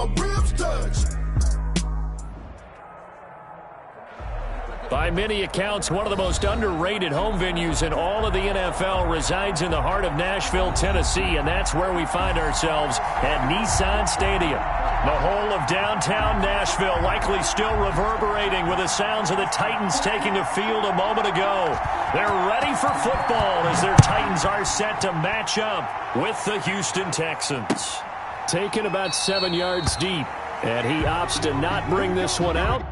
my ribs touch. By many accounts, one of the most underrated home venues in all of the NFL resides in the heart of Nashville, Tennessee, and that's where we find ourselves at Nissan Stadium. The whole of downtown Nashville likely still reverberating with the sounds of the Titans taking the field a moment ago. They're ready for football as their Titans are set to match up with the Houston Texans. Taken about 7 yards deep, and he opts to not bring this one out.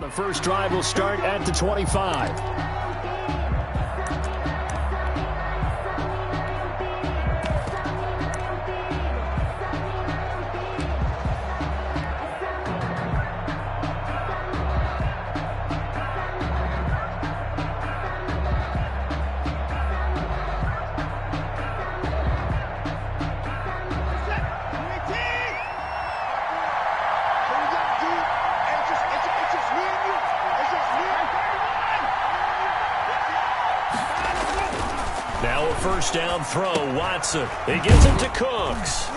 The first drive will start at the 25. Now a first down throw, Watson. He gives it to Cooks.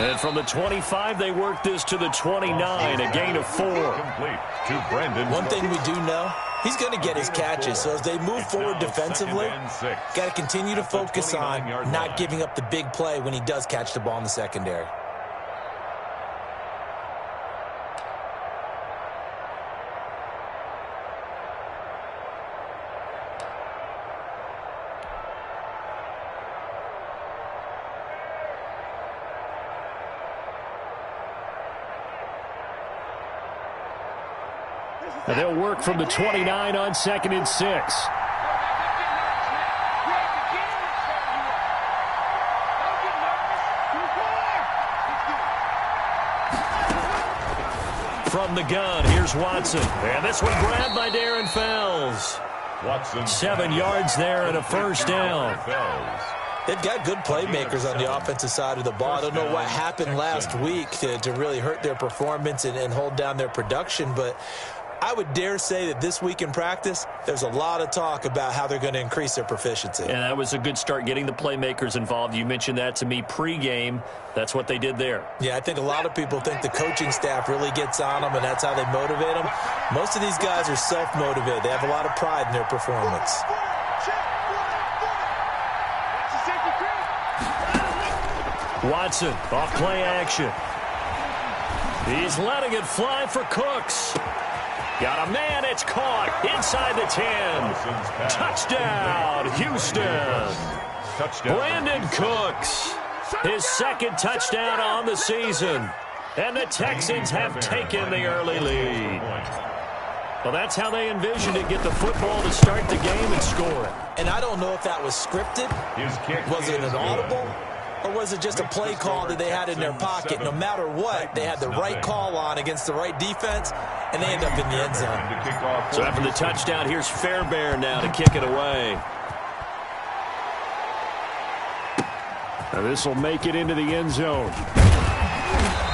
And from the 25, they work this to the 29, a gain of 4. Complete to Brandon. One thing we do know, he's going to get his catches. So as they move forward defensively, got to continue to focus on not giving up the big play when he does catch the ball in the secondary. And they'll work from the 29 on 2nd and 6. From the gun, here's Watson. And this one grabbed by Darren Fells. Watson. 7 yards there and a first down. They've got good playmakers on the offensive side of the ball. I don't know what happened last week to really hurt their performance and hold down their production, but I would dare say that this week in practice, there's a lot of talk about how they're going to increase their proficiency. And that was a good start, getting the playmakers involved. You mentioned that to me pregame. That's what they did there. Yeah, I think a lot of people think the coaching staff really gets on them, and that's how they motivate them. Most of these guys are self-motivated. They have a lot of pride in their performance. Watson, off play action. He's letting it fly for Cooks. Got a man, it's caught inside the 10. Touchdown, Houston. Brandon Cooks, his second touchdown on the season. And the Texans have taken the early lead. Well, that's how they envisioned it, get the football to start the game and score it. And I don't know if that was scripted. Was it an audible? Or was it just a play call that they had in their pocket? No matter what, they had the right call on against the right defense, and they end up in the end zone. So after the touchdown, here's Fairbairn now to kick it away. Now this will make it into the end zone.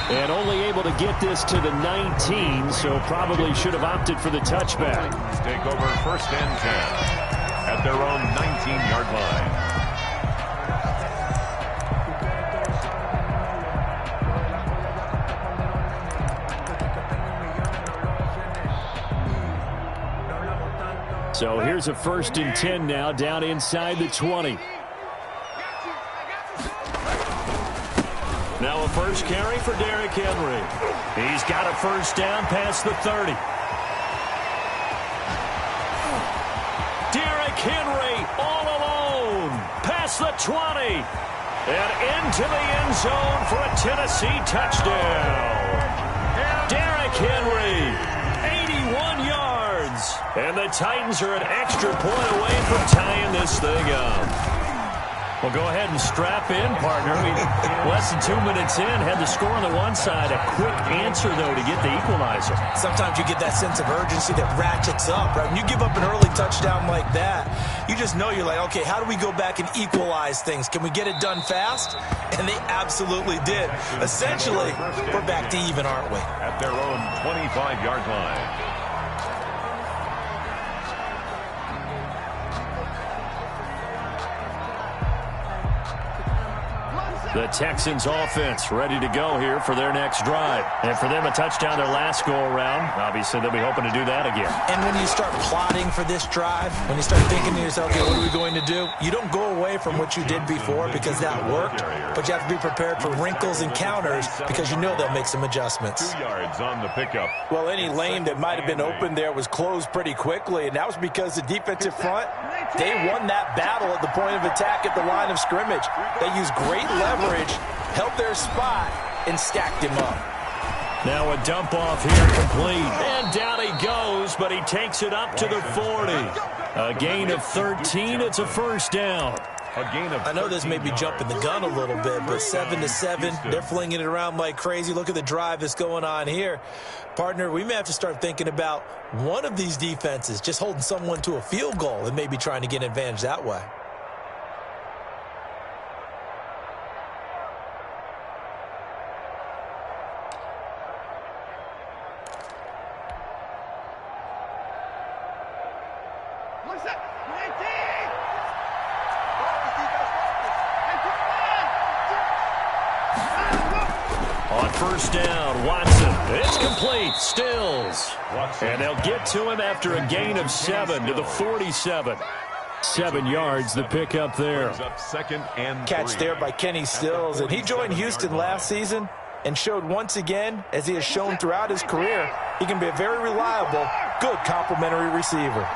And only able to get this to the 19, so probably should have opted for the touchback. Take over 1st and 10 at their own 19-yard line. So here's a 1st and 10 now, down inside the 20. Now a first carry for Derrick Henry. He's got a first down past the 30. Derrick Henry all alone past the 20 and into the end zone for a Tennessee touchdown. Derrick Henry, 81 yards. And the Titans are an extra point away from tying this thing up. Well, go ahead and strap in, partner. Less than 2 minutes in, had the score on the one side. A quick answer, though, to get the equalizer. Sometimes you get that sense of urgency that ratchets up, right? When you give up an early touchdown like that, you just know you're like, okay, how do we go back and equalize things? Can we get it done fast? And they absolutely did. Essentially, we're back to even, aren't we? At their own 25-yard line. The Texans offense ready to go here for their next drive. And for them, a touchdown their last go-around. Obviously, they'll be hoping to do that again. And when you start plotting for this drive, when you start thinking to yourself, okay, what are we going to do? You don't go away from what you did before because that worked, but you have to be prepared for wrinkles and counters because you know they'll make some adjustments. 2 yards on the pickup. Well, any lane that might have been open there was closed pretty quickly, and that was because the defensive front, they won that battle at the point of attack at the line of scrimmage. They used great leverage, held their spot, and stacked him up. Now a dump off here complete. And down he goes, but he takes it up to the 40. A gain of 13. It's a first down. I know this may be jumping the gun a little bit, but 7-7, they're flinging it around like crazy. Look at the drive that's going on here. Partner, we may have to start thinking about one of these defenses just holding someone to a field goal and maybe trying to get an advantage that way. On first down, Watson. It's complete. Stills. And they'll get to him after a gain of 7 to the 47. 7 yards, the pickup there. Catch there by Kenny Stills. And he joined Houston last season and showed once again, as he has shown throughout his career, he can be a very reliable, good complementary receiver.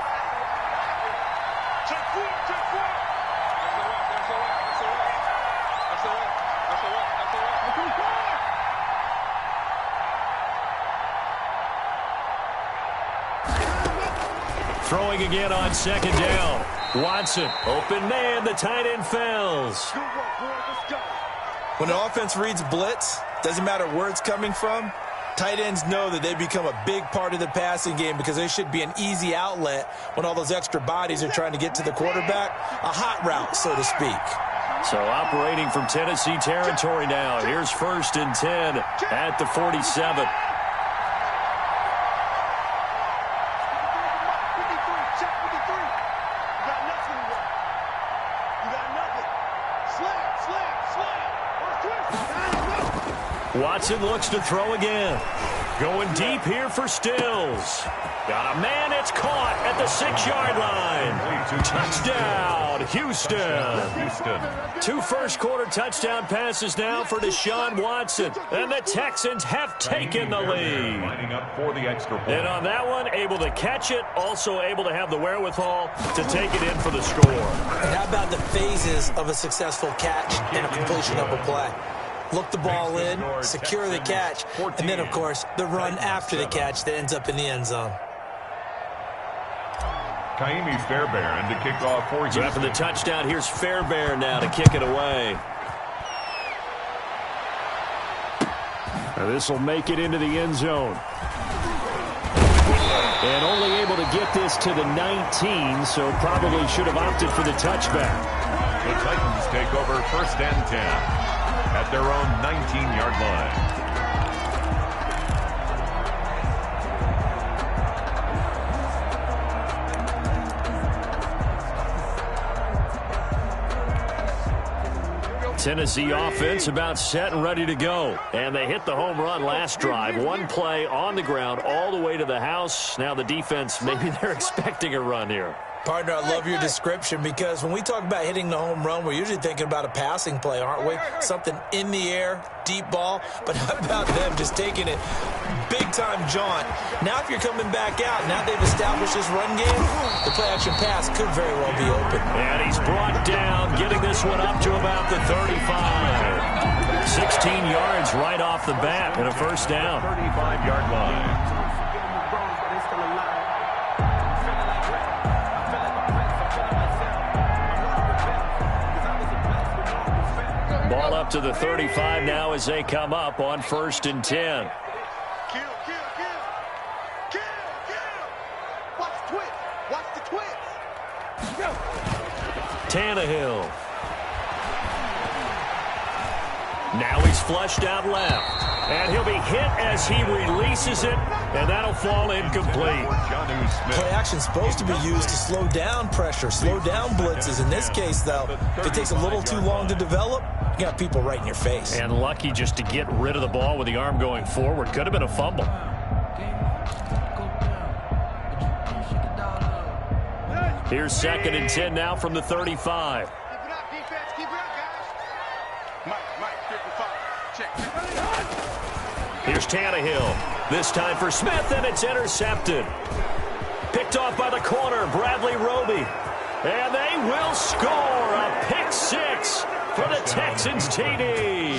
Throwing again on second down. Watson, open man, the tight end fails. When an offense reads blitz, doesn't matter where it's coming from, tight ends know that they become a big part of the passing game because they should be an easy outlet when all those extra bodies are trying to get to the quarterback. A hot route, so to speak. So operating from Tennessee territory now. Here's 1st and 10 at the 47. Watson looks to throw again. Going deep here for Stills. Got a man, it's caught at the 6-yard line. Touchdown, Houston. 2 first-quarter touchdown passes now for Deshaun Watson. And the Texans have taken the lead. And on that one, able to catch it, also able to have the wherewithal to take it in for the score. And how about the phases of a successful catch and a completion of a play? Look the ball in, secure the catch, and then, of course, the run after the catch that ends up in the end zone. Kaimi Fairbairn to kick off for Houston. So after the touchdown, here's Fairbairn now to kick it away. This will make it into the end zone. And only able to get this to the 19, so probably should have opted for the touchback. The Titans take over 1st and 10. At their own 19-yard line. Tennessee offense about set and ready to go. And they hit the home run last drive. One play on the ground all the way to the house. Now the defense, maybe they're expecting a run here. Partner, I love your description, because when we talk about hitting the home run, we're usually thinking about a passing play, aren't we? Something in the air, deep ball. But how about them just taking it big-time jaunt? Now if you're coming back out, now they've established this run game, the play-action pass could very well be open. And he's brought down, getting this one up to about the 35. 16 yards right off the bat and a first down. 35-yard line. Ball up to the 35 now as they come up on 1st and 10. Kill. Watch the twist. Watch the twist. Go. Tannehill. Now he's flushed out left. And he'll be hit as he releases it, and that'll fall incomplete. Play action's supposed to be used to slow down pressure, slow down blitzes. In this case, though, if it takes a little too long to develop, you got people right in your face. And lucky just to get rid of the ball with the arm going forward. Could have been a fumble. Here's 2nd and 10 now from the 35. Keep it up, defense. Keep it up, guys. Mike, 55. Check. Here's Tannehill. This time for Smith, and it's intercepted. Picked off by the corner, Bradley Roby. And they will score a pick six for the Texans TD.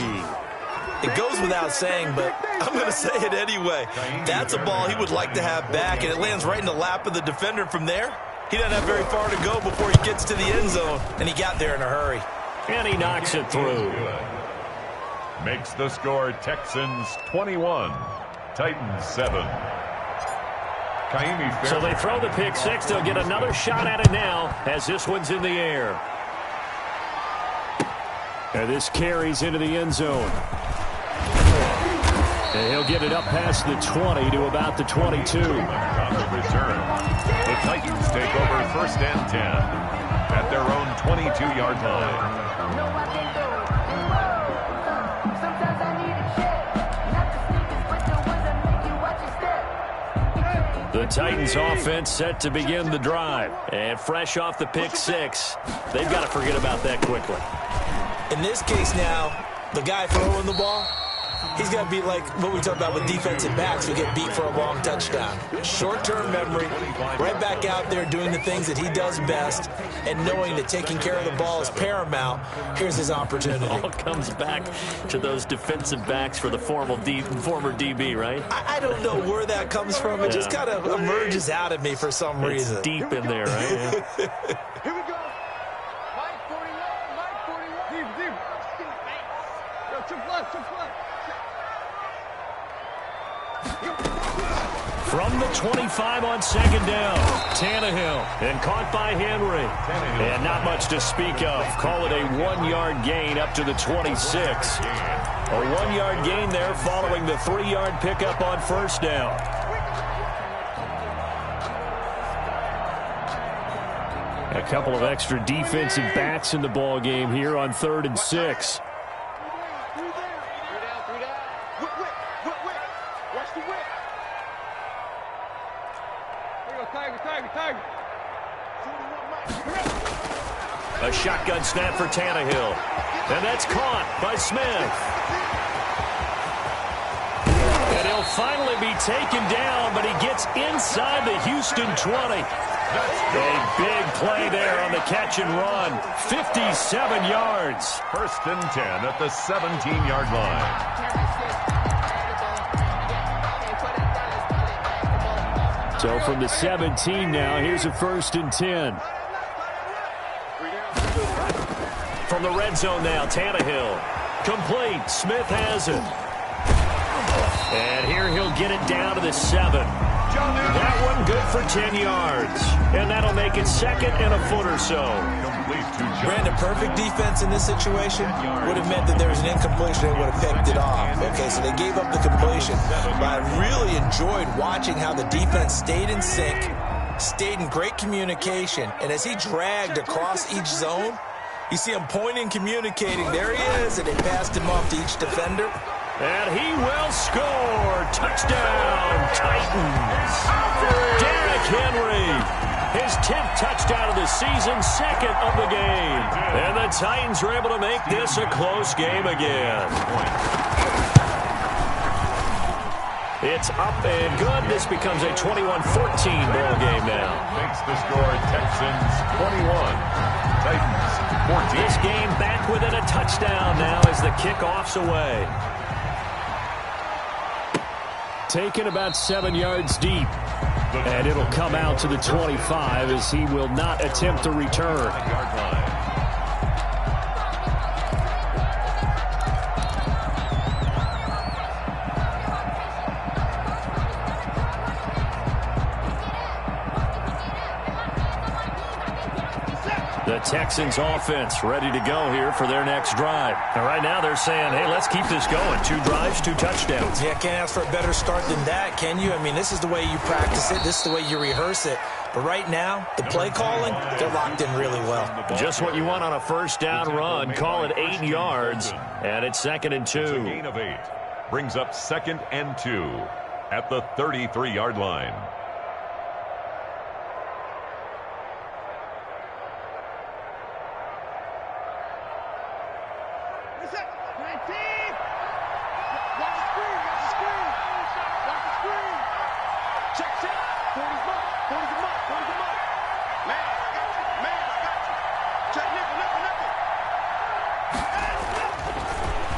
It goes without saying, but I'm going to say it anyway. That's a ball he would like to have back, and it lands right in the lap of the defender from there. He doesn't have very far to go before he gets to the end zone, and he got there in a hurry. And he knocks it through. Makes the score Texans 21, Titans 7. So they throw the pick six. They'll get another shot at it now as this one's in the air. And this carries into the end zone. And he'll get it up past the 20 to about the 22. On the return, the Titans take over 1st and 10 at their own 22-yard line. The Titans offense set to begin the drive. And fresh off the pick six, they've got to forget about that quickly. In this case now, the guy throwing the ball, he's got to be like what we talk about with defensive backs who get beat for a long touchdown. Short-term memory, right back out there doing the things that he does best, and knowing that taking care of the ball is paramount. Here's his opportunity. It all comes back to those defensive backs for the former DB, right? I don't know where that comes from. It just kind of emerges out of me for some reason. It's deep in there, right? Here we go. Mike 41. Deep. Yo, chip left. From the 25 on 2nd down, Tannehill, and caught by Henry. And not much to speak of. Call it a 1-yard gain up to the 26. A 1-yard gain there following the 3-yard pickup on 1st down. A couple of extra defensive backs in the ball game here on 3rd and 6. A shotgun snap for Tannehill. And that's caught by Smith. And he'll finally be taken down, but he gets inside the Houston 20. A big play there on the catch and run. 57 yards. 1st and 10 at the 17-yard line. So from the 17 now, here's a 1st and 10. From the red zone now, Tannehill. Complete. Smith has it. And here he'll get it down to the 7. That one good for 10 yards. And that'll make it 2nd and a foot or so. Brandon, perfect defense in this situation would have meant that there was an incompletion. They would have picked it off. Okay, so they gave up the completion. But I really enjoyed watching how the defense stayed in sync, stayed in great communication. And as he dragged across each zone, You see him pointing, communicating. There he is, and they passed him off to each defender. And he will score. Touchdown, Titans. Derrick Henry, his 10th touchdown of the season, 2nd of the game. And the Titans were able to make this a close game again. It's up and good. This becomes a 21-14 ball game now. Makes the score Texans 21, Titans 14. This game back within a touchdown now as the kickoff's away. Taken about 7 yards deep. And it'll come out to the 25 as he will not attempt to return. The Texans offense ready to go here for their next drive. And right now they're saying, hey, let's keep this going. 2 drives, 2 touchdowns. Yeah, can't ask for a better start than that, can you? I mean, this is the way you practice it. This is the way you rehearse it. But right now, the play calling, they're locked in really well. Just what you want on a first down run. Call it 8 yards, and it's 2nd and 2. It's a gain of 8. Brings up 2nd and 2 at the 33-yard line.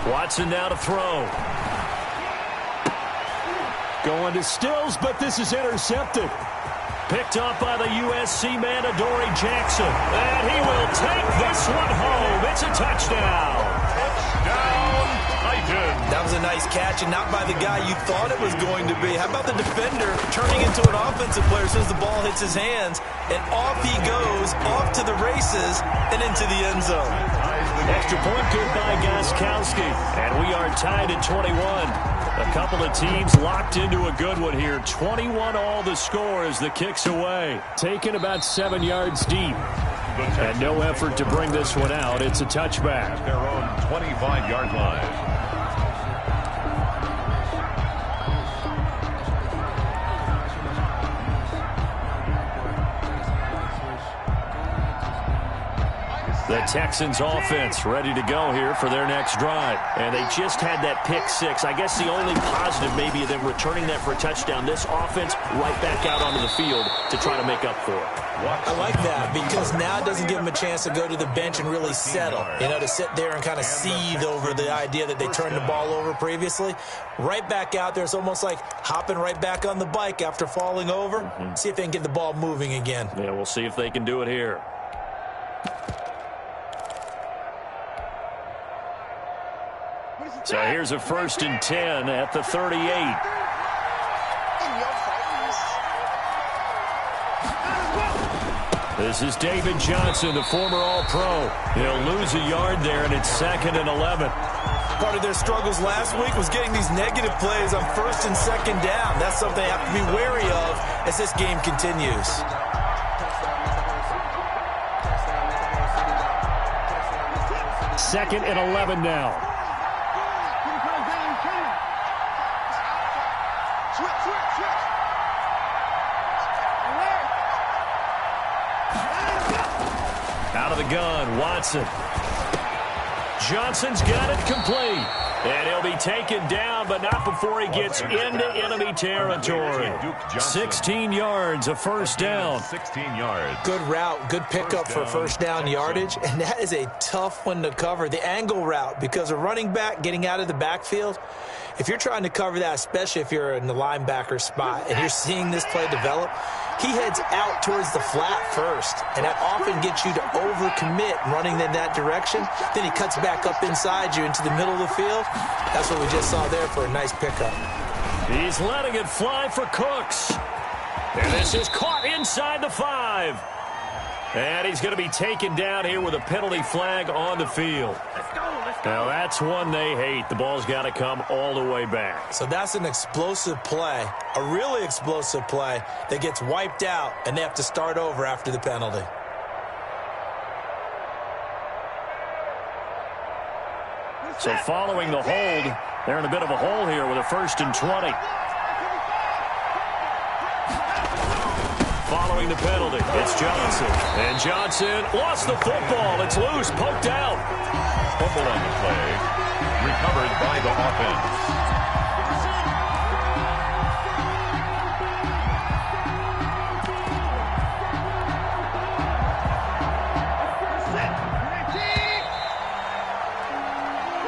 Watson now to throw. Going to Stills, but this is intercepted. Picked up by the USC man, Adoree Jackson. And he will take this one home. It's a touchdown. Touchdown, Titans. That was a nice catch, and not by the guy you thought it was going to be. How about the defender turning into an offensive player as soon as the ball hits his hands, and off he goes, off to the races, and into the end zone. Extra point good by Gostkowski. And we are tied at 21. A couple of teams locked into a good one here. 21 all the score as the kick's away. Taken about 7 yards deep. And no effort to bring this one out. It's a touchback. At their own 25-yard line. The Texans offense ready to go here for their next drive. And they just had that pick 6. I guess the only positive maybe of them returning that for a touchdown. This offense right back out onto the field to try to make up for it. I like that because now it doesn't give them a chance to go to the bench and really settle. You know, to sit there and kind of seethe over the idea that they turned the ball over previously. Right back out there. It's almost like hopping right back on the bike after falling over. See if they can get the ball moving again. Yeah, we'll see if they can do it here. So here's a 1st and 10 at the 38. This is David Johnson, the former All-Pro. He'll lose a yard there, and it's 2nd and 11. Part of their struggles last week was getting these negative plays on 1st and 2nd down. That's something they have to be wary of as this game continues. Second and 11 now. Out of the gun, Watson. Johnson's got it complete. And he'll be taken down, but not before he gets into enemy territory. 16 yards, a first down. 16 yards. Good route, good pickup for first down yardage, and that is a tough one to cover. The angle route, because a running back getting out of the backfield, if you're trying to cover that, especially if you're in the linebacker spot and you're seeing this play develop, he heads out towards the flat first, and that often gets you to overcommit running in that direction. Then he cuts back up inside you into the middle of the field. That's what we just saw there for a nice pickup. He's letting it fly for Cooks. And this is caught inside the 5. And he's going to be taken down here with a penalty flag on the field. Now that's one they hate. The ball's got to come all the way back. So that's an explosive play, a really explosive play that gets wiped out, and they have to start over after the penalty. So following the hold, they're in a bit of a hole here with a 1st and 20. Following the penalty, it's Johnson. And Johnson lost the football. It's loose, poked out. Fumble on the play. Recovered by the offense.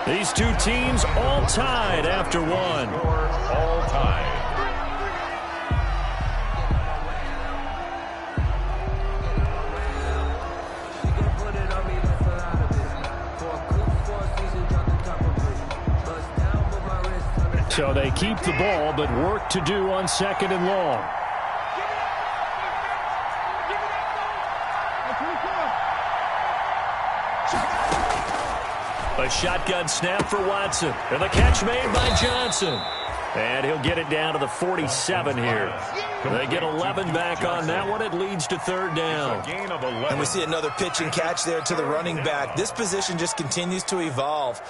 These two teams all tied after one. All tied. So they keep the ball, but work to do on 2nd and long. A shotgun snap for Watson. And the catch made by Johnson. And he'll get it down to the 47 here. They get 11 back on that one. It leads to 3rd down. And we see another pitch and catch there to the running back. This position just continues to evolve.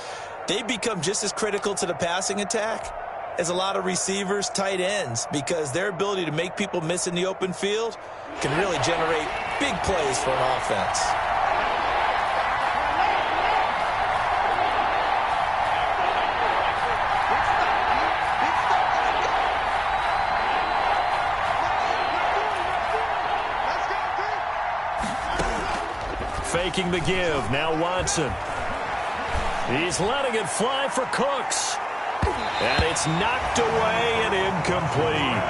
They become just as critical to the passing attack as a lot of receivers, tight ends, because their ability to make people miss in the open field can really generate big plays for an offense. Faking the give. Now Watson. He's letting it fly for Cooks. And it's knocked away and incomplete.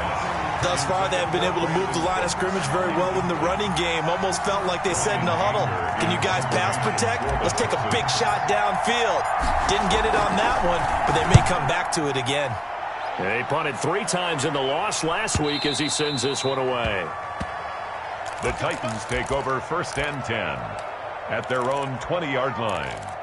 Thus far, they haven't been able to move the line of scrimmage very well in the running game. Almost felt like they said in the huddle, can you guys pass protect? Let's take a big shot downfield. Didn't get it on that one, but they may come back to it again. He punted 3 times in the loss last week as he sends this one away. The Titans take over 1st and 10 at their own 20-yard line.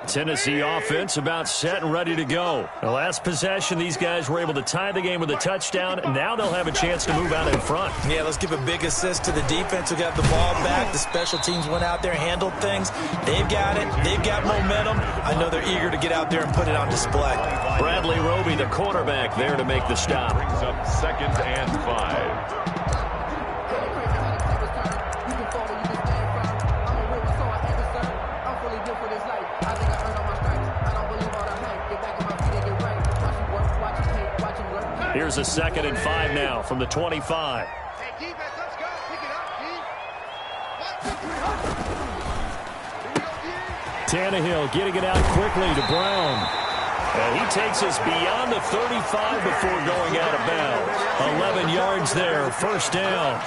Tennessee offense about set and ready to go. The last possession, these guys were able to tie the game with a touchdown. Now they'll have a chance to move out in front. Yeah, let's give a big assist to the defense who got the ball back. The special teams went out there, handled things. They've got it. They've got momentum. I know they're eager to get out there and put it on display. Bradley Roby, the quarterback, there to make the stop. Brings up 2nd and 5. Here's a 2nd and 5 now from the 25. Hey, defense, let's go. Pick it up, Tannehill getting it out quickly to Brown. And he takes us beyond the 35 before going out of bounds. 11 yards there, 1st down.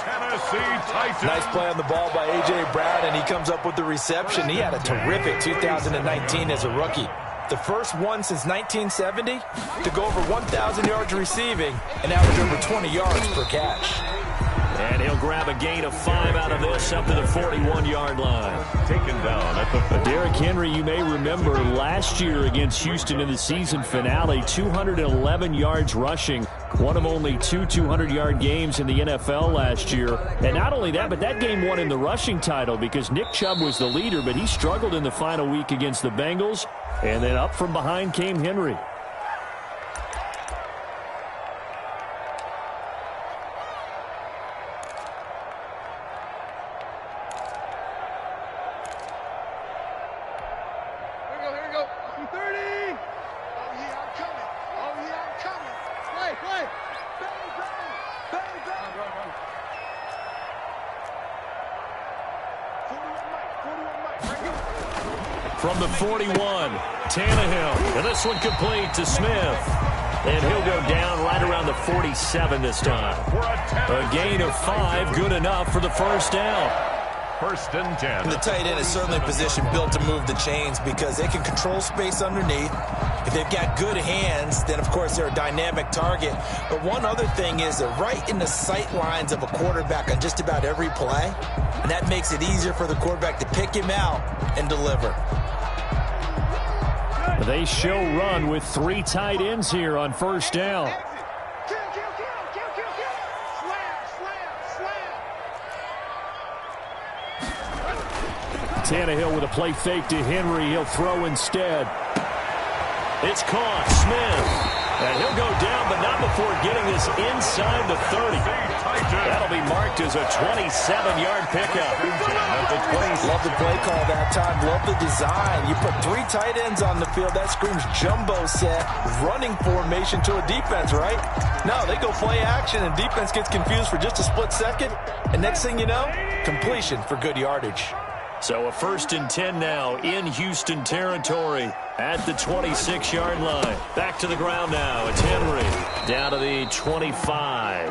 Nice play on the ball by A.J. Brown, and he comes up with the reception. He had a terrific 2019 as a rookie. The first one since 1970 to go over 1,000 yards receiving and average over 20 yards per catch. And he'll grab a gain of 5 out of this up to the 41-yard line. Taken down at the... Derrick Henry, you may remember last year against Houston in the season finale, 211 yards rushing. One of only 2 200-yard games in the NFL last year. And not only that, but that game won him the rushing title because Nick Chubb was the leader, but he struggled in the final week against the Bengals. And then up from behind came Henry. From the 41, Tannehill. And this one complete to Smith. And he'll go down right around the 47 this time. A gain of 5, good enough for the 1st down. 1st and 10. And the tight end is certainly a position built to move the chains because they can control space underneath. If they've got good hands, then, of course, they're a dynamic target. But one other thing is they're right in the sight lines of a quarterback on just about every play. And that makes it easier for the quarterback to pick him out and deliver. They show run with 3 tight ends here on 1st down. Tannehill with a play fake to Henry. He'll throw instead. It's caught. Smith. And he'll go down, but not before getting this inside the 30. That'll be marked as a 27-yard pickup. Love the play call that time. Love the design. You put 3 tight ends on the field. That screams jumbo set, running formation to a defense, right? No, they go play action, and defense gets confused for just a split second. And next thing you know, completion for good yardage. So a 1st and 10 now in Houston territory at the 26-yard line. Back to the ground now. It's Henry down to the 25.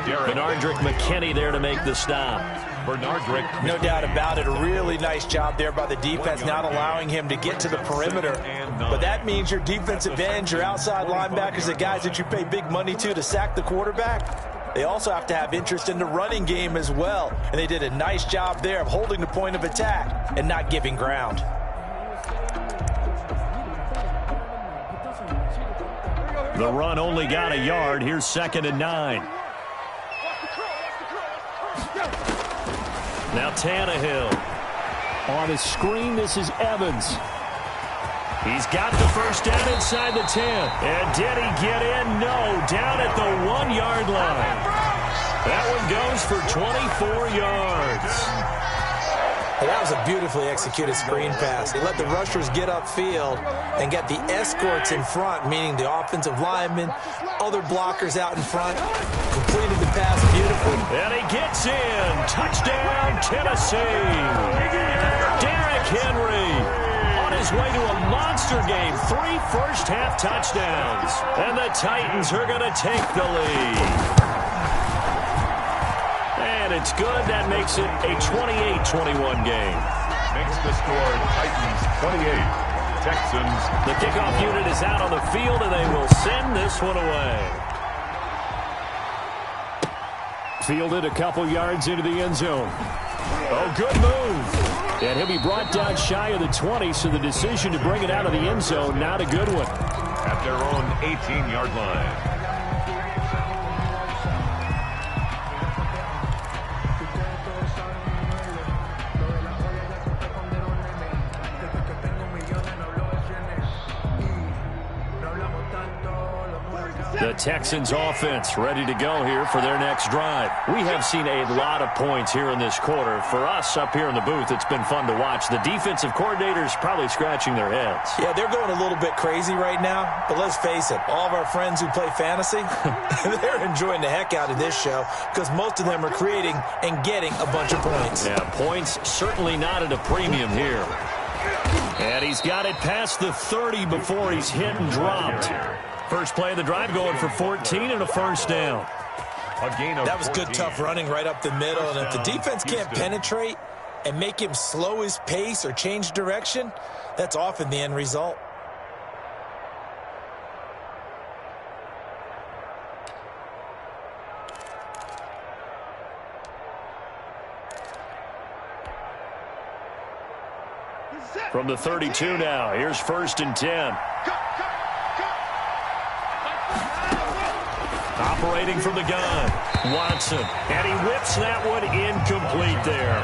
Bernardrick McKinney there to make the stop. Bernardrick. No doubt about it. A really nice job there by the defense, not allowing him to get to the perimeter. But that means your defensive ends, your outside linebackers, the guys that you pay big money to sack the quarterback, they also have to have interest in the running game as well. And they did a nice job there of holding the point of attack and not giving ground. The run only got a yard. Here's 2nd and 9. Now Tannehill. On his screen, this is Evans. He's got the first down inside the 10. And did he get in? No. Down at the 1-yard line. That one goes for 24 yards. Well, that was a beautifully executed screen pass. He let the rushers get upfield and get the escorts in front, meaning the offensive linemen, other blockers out in front. Completed the pass beautifully. And he gets in. Touchdown, Tennessee. Derrick Henry on his way to a monster game. 3 first-half touchdowns. And the Titans are going to take the lead. And it's good. That makes it a 28-21 game. Makes the score Titans 28. Texans. The kickoff unit is out on the field, and they will send this one away. Fielded a couple yards into the end zone. Oh, good move. And he'll be brought down shy of the 20, so the decision to bring it out of the end zone, not a good one. At their own 18-yard line. The Texans offense ready to go here for their next drive. We have seen a lot of points here in this quarter. For us up here in the booth, it's been fun to watch. The defensive coordinators probably scratching their heads. Yeah, they're going a little bit crazy right now. But let's face it, all of our friends who play fantasy, they're enjoying the heck out of this show because most of them are creating and getting a bunch of points. Yeah, points certainly not at a premium here. And he's got it past the 30 before he's hit and dropped. First play of the drive going for 14 and a first down. That was good, tough running right up the middle. And if the defense can't penetrate and make him slow his pace or change direction, that's often the end result. From the 32 now, here's 1st and 10. Operating from the gun, Watson. And he whips that one incomplete there.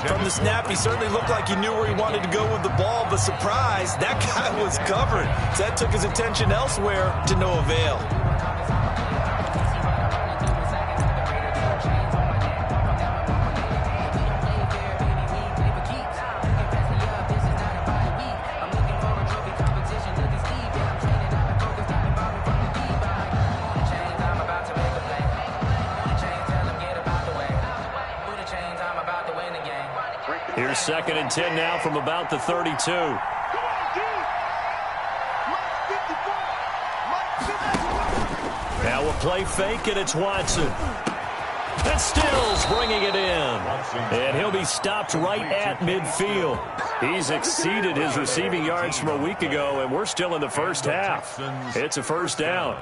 From the snap, he certainly looked like he knew where he wanted to go with the ball, but surprise, that guy was covered. So that took his attention elsewhere to no avail. Here's 2nd and 10 now from about the 32. Now a play fake, and it's Watson. And Stills bringing it in. And he'll be stopped right at midfield. He's exceeded his receiving yards from a week ago, and we're still in the first half. It's a first down.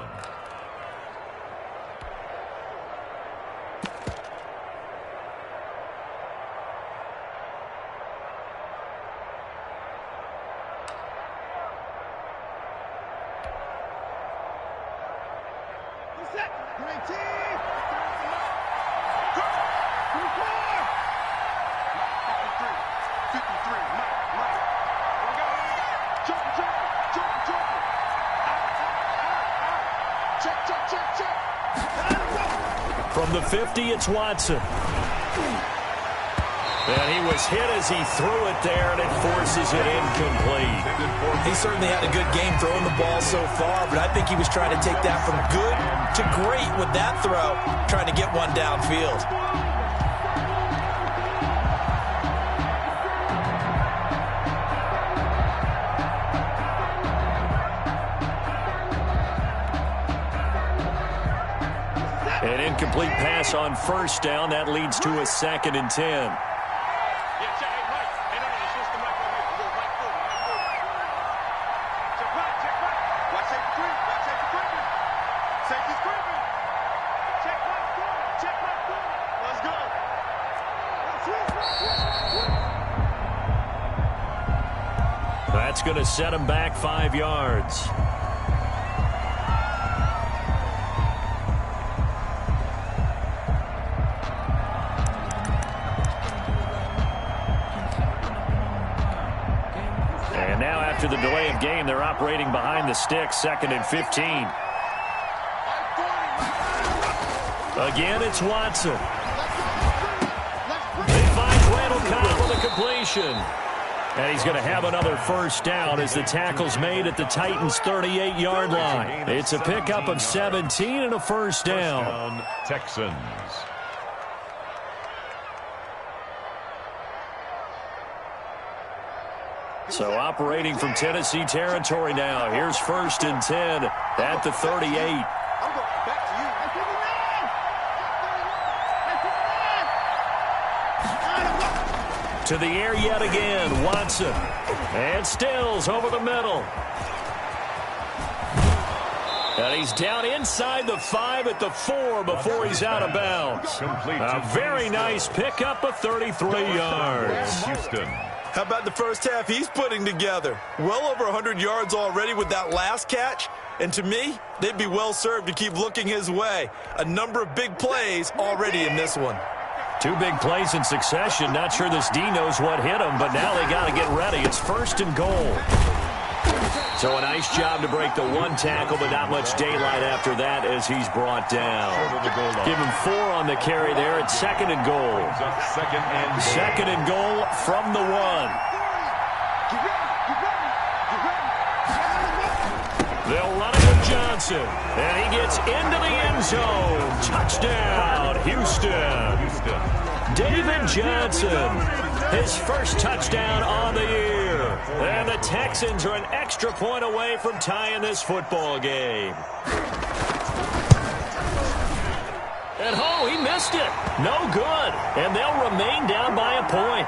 From the 50, it's Watson. And he was hit as he threw it there, and it forces it incomplete. He certainly had a good game throwing the ball so far, but I think he was trying to take that from good to great with that throw, trying to get one downfield. An incomplete pass on first down. That leads to a 2nd and 10. That's going to set him back 5 yards. And now after the delay of game, they're operating behind the sticks, 2nd and 15. Again, it's Watson. He finds Randall Cobb with a completion. And he's going to have another first down as the tackle's made at the Titans' 38-yard line. It's a pickup of 17 and a first down. Texans. So operating from Tennessee territory now. Here's 1st and 10 at the 38. To the air yet again, Watson. And Stills over the middle. And he's down inside the 5 at the 4 before he's out of bounds. A very nice pickup of 33 yards. Houston. How about the first half he's putting together? Well over 100 yards already with that last catch. And to me, they'd be well served to keep looking his way. A number of big plays already in this one. 2 big plays in succession. Not sure this D knows what hit him, but now they got to get ready. It's 1st and goal. So a nice job to break the 1 tackle, but not much daylight after that as he's brought down. Give him 4 on the carry there. It's 2nd and goal. 2nd and goal from the 1. They'll run it with Johnson. And he gets into the end zone. Touchdown, Houston. David Johnson, his first touchdown on the year. And the Texans are an extra point away from tying this football game. And oh, he missed it. No good. And they'll remain down by a point.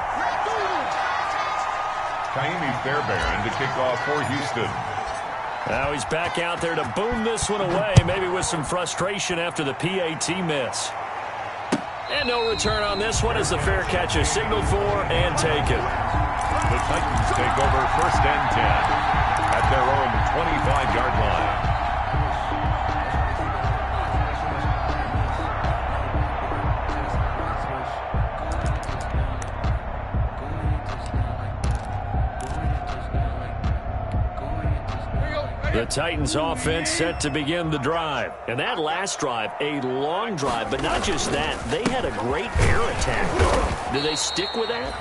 Kaimi Fairbairn to kick off for Houston. Now he's back out there to boom this one away, maybe with some frustration after the PAT miss. And no return on this one as the fair catch is signaled for and taken. The Titans take over 1st and 10 at their own 25-yard line. The Titans offense set to begin the drive. And that last drive, a long drive, but not just that. They had a great air attack. Do they stick with that?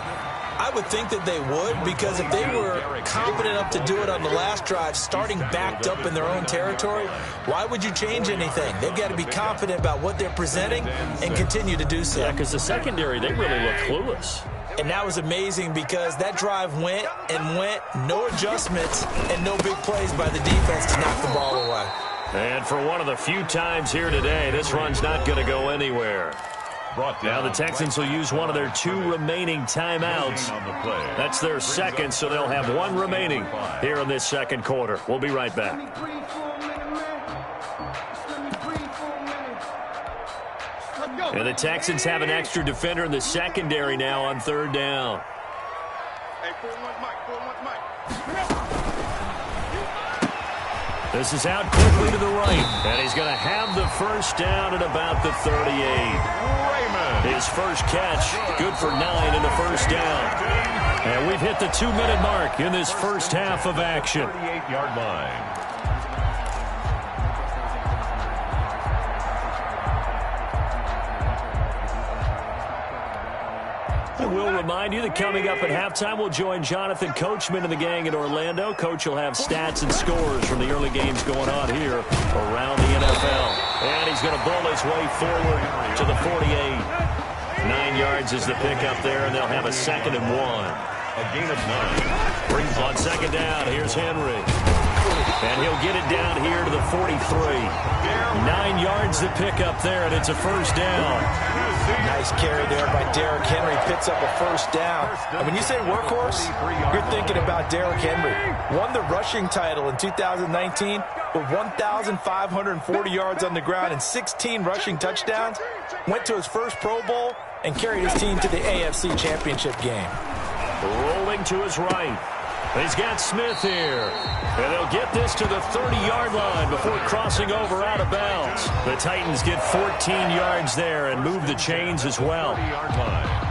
I would think that they would, because if they were confident enough to do it on the last drive, starting backed up in their own territory, why would you change anything? They've got to be confident about what they're presenting and continue to do so. Yeah, because the secondary, they really look clueless. And that was amazing because that drive went and went, no adjustments and no big plays by the defense to knock the ball away. And for one of the few times here today, this run's not going to go anywhere. Now the Texans will use one of their 2 remaining timeouts. That's their second, so they'll have 1 remaining here in this second quarter. We'll be right back. And the Texans have an extra defender in the secondary now on 3rd down. This is out quickly to the right, and he's going to have the first down at about the 38. His first catch, good for 9 in the first down. And we've hit the 2-minute mark in this first half of action. 38-yard line. We'll remind you that coming up at halftime, we'll join Jonathan Coachman and the gang in Orlando. Coach will have stats and scores from the early games going on here around the NFL. And he's going to bull his way forward to the 48. 9 yards is the pickup there, and they'll have a 2nd and 1. A gain of 9. Brings on 2nd down. Here's Henry. And he'll get it down here to the 43. 9 yards to pick up there, and it's a 1st down. Nice carry there by Derrick Henry. Picks up a 1st down. And when you say workhorse, you're thinking about Derrick Henry. Won the rushing title in 2019 with 1,540 yards on the ground and 16 rushing touchdowns. Went to his first Pro Bowl and carried his team to the AFC Championship game. Rolling to his right. He's got Smith here. And they'll get this to the 30-yard line before crossing over out of bounds. The Titans get 14 yards there and move the chains as well. 30-yard line.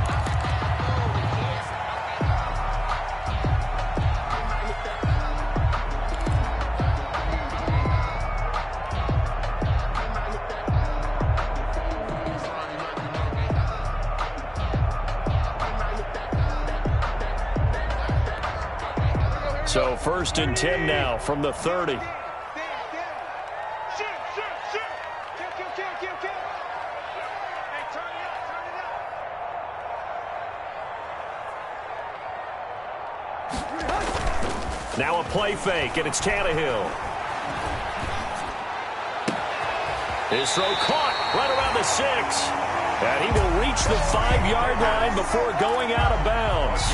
So 1st and 10 now from the 30. Now a play fake, and it's Tannehill. His throw caught right around the 6. And he will reach the 5-yard line before going out of bounds.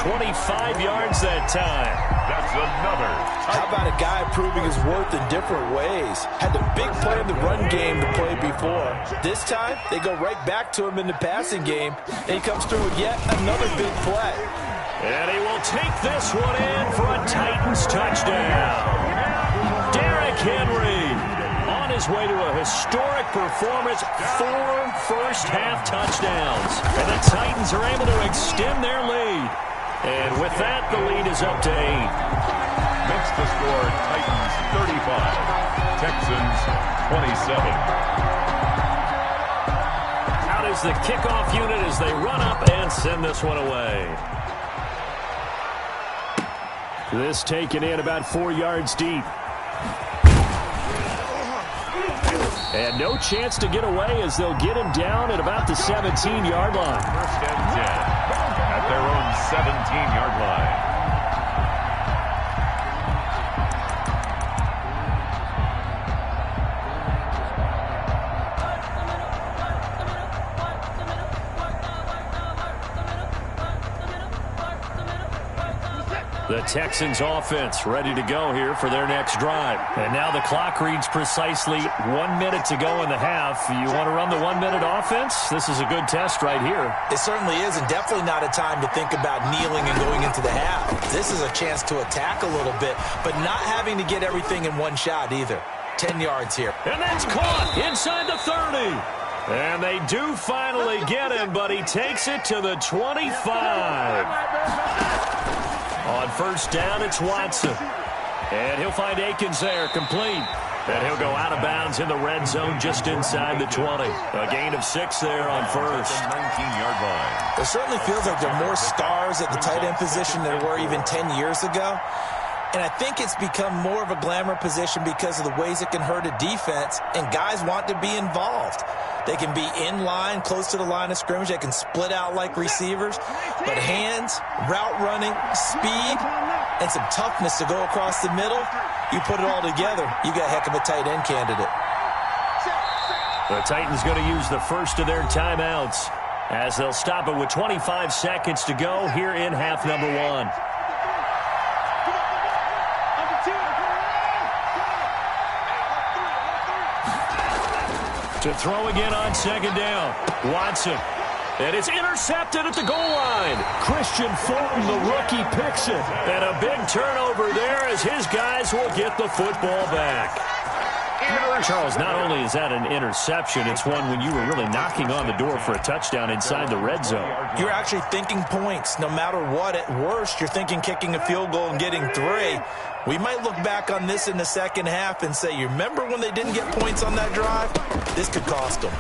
25 yards that time. That's another. How about a guy proving his worth in different ways? Had the big play in the run game to play before. This time, they go right back to him in the passing game, and he comes through with yet another big play. And he will take this one in for a Titans touchdown. Derrick Henry on his way to a historic performance, 4 first-half touchdowns. And the Titans are able to extend their lead. And with that, the lead is up to 8. Makes the score Titans 35, Texans 27. Out is the kickoff unit as they run up and send this one away. This taken in about 4 yards deep. And no chance to get away as they'll get him down at about the 17-yard line. 1st and 10 at their own 17-yard line. The Texans offense ready to go here for their next drive. And now the clock reads precisely 1 minute to go in the half. You want to run the 1-minute offense? This is a good test right here. It certainly is, and definitely not a time to think about kneeling and going into the half. This is a chance to attack a little bit, but not having to get everything in one shot either. 10 yards here. And that's caught inside the 30. And they do finally get him, but he takes it to the 25. On 1st down, it's Watson. And he'll find Akins there, complete. And he'll go out of bounds in the red zone just inside the 20. A gain of 6 there on 1st. 19-yard line. It certainly feels like there are more stars at the tight end position than there were even 10 years ago. And I think it's become more of a glamour position because of the ways it can hurt a defense, and guys want to be involved. They can be in line, close to the line of scrimmage. They can split out like receivers. But hands, route running, speed, and some toughness to go across the middle, you put it all together, you got a heck of a tight end candidate. The Titans going to use the first of their timeouts as they'll stop it with 25 seconds to go here in half number 1. To throw again on 2nd down. Watson. And it's intercepted at the goal line. Christian Fulton, the rookie, picks it. And a big turnover there as his guys will get the football back. Charles, not only is that an interception, it's one when you were really knocking on the door for a touchdown inside the red zone. You're actually thinking points. No matter what, at worst, you're thinking kicking a field goal and getting 3. We might look back on this in the second half and say, you remember when they didn't get points on that drive? This could cost them.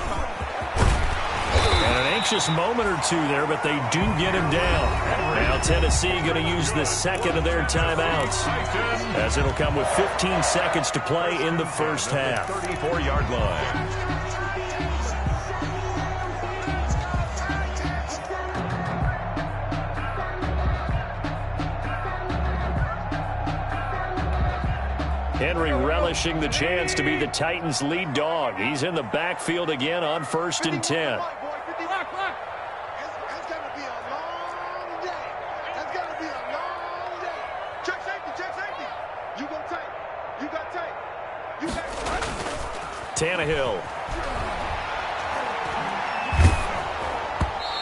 And an anxious moment or two there, but they do get him down. Now Tennessee going to use the second of their timeouts, as it'll come with 15 seconds to play in the first half. 34-yard line. Henry relishing the chance to be the Titans' lead dog. He's in the backfield again on 1st and 10. It's going to be a long day. It's going to be a long day. Check safety, check safety. You go tight. You got tight. You got tight. Tannehill.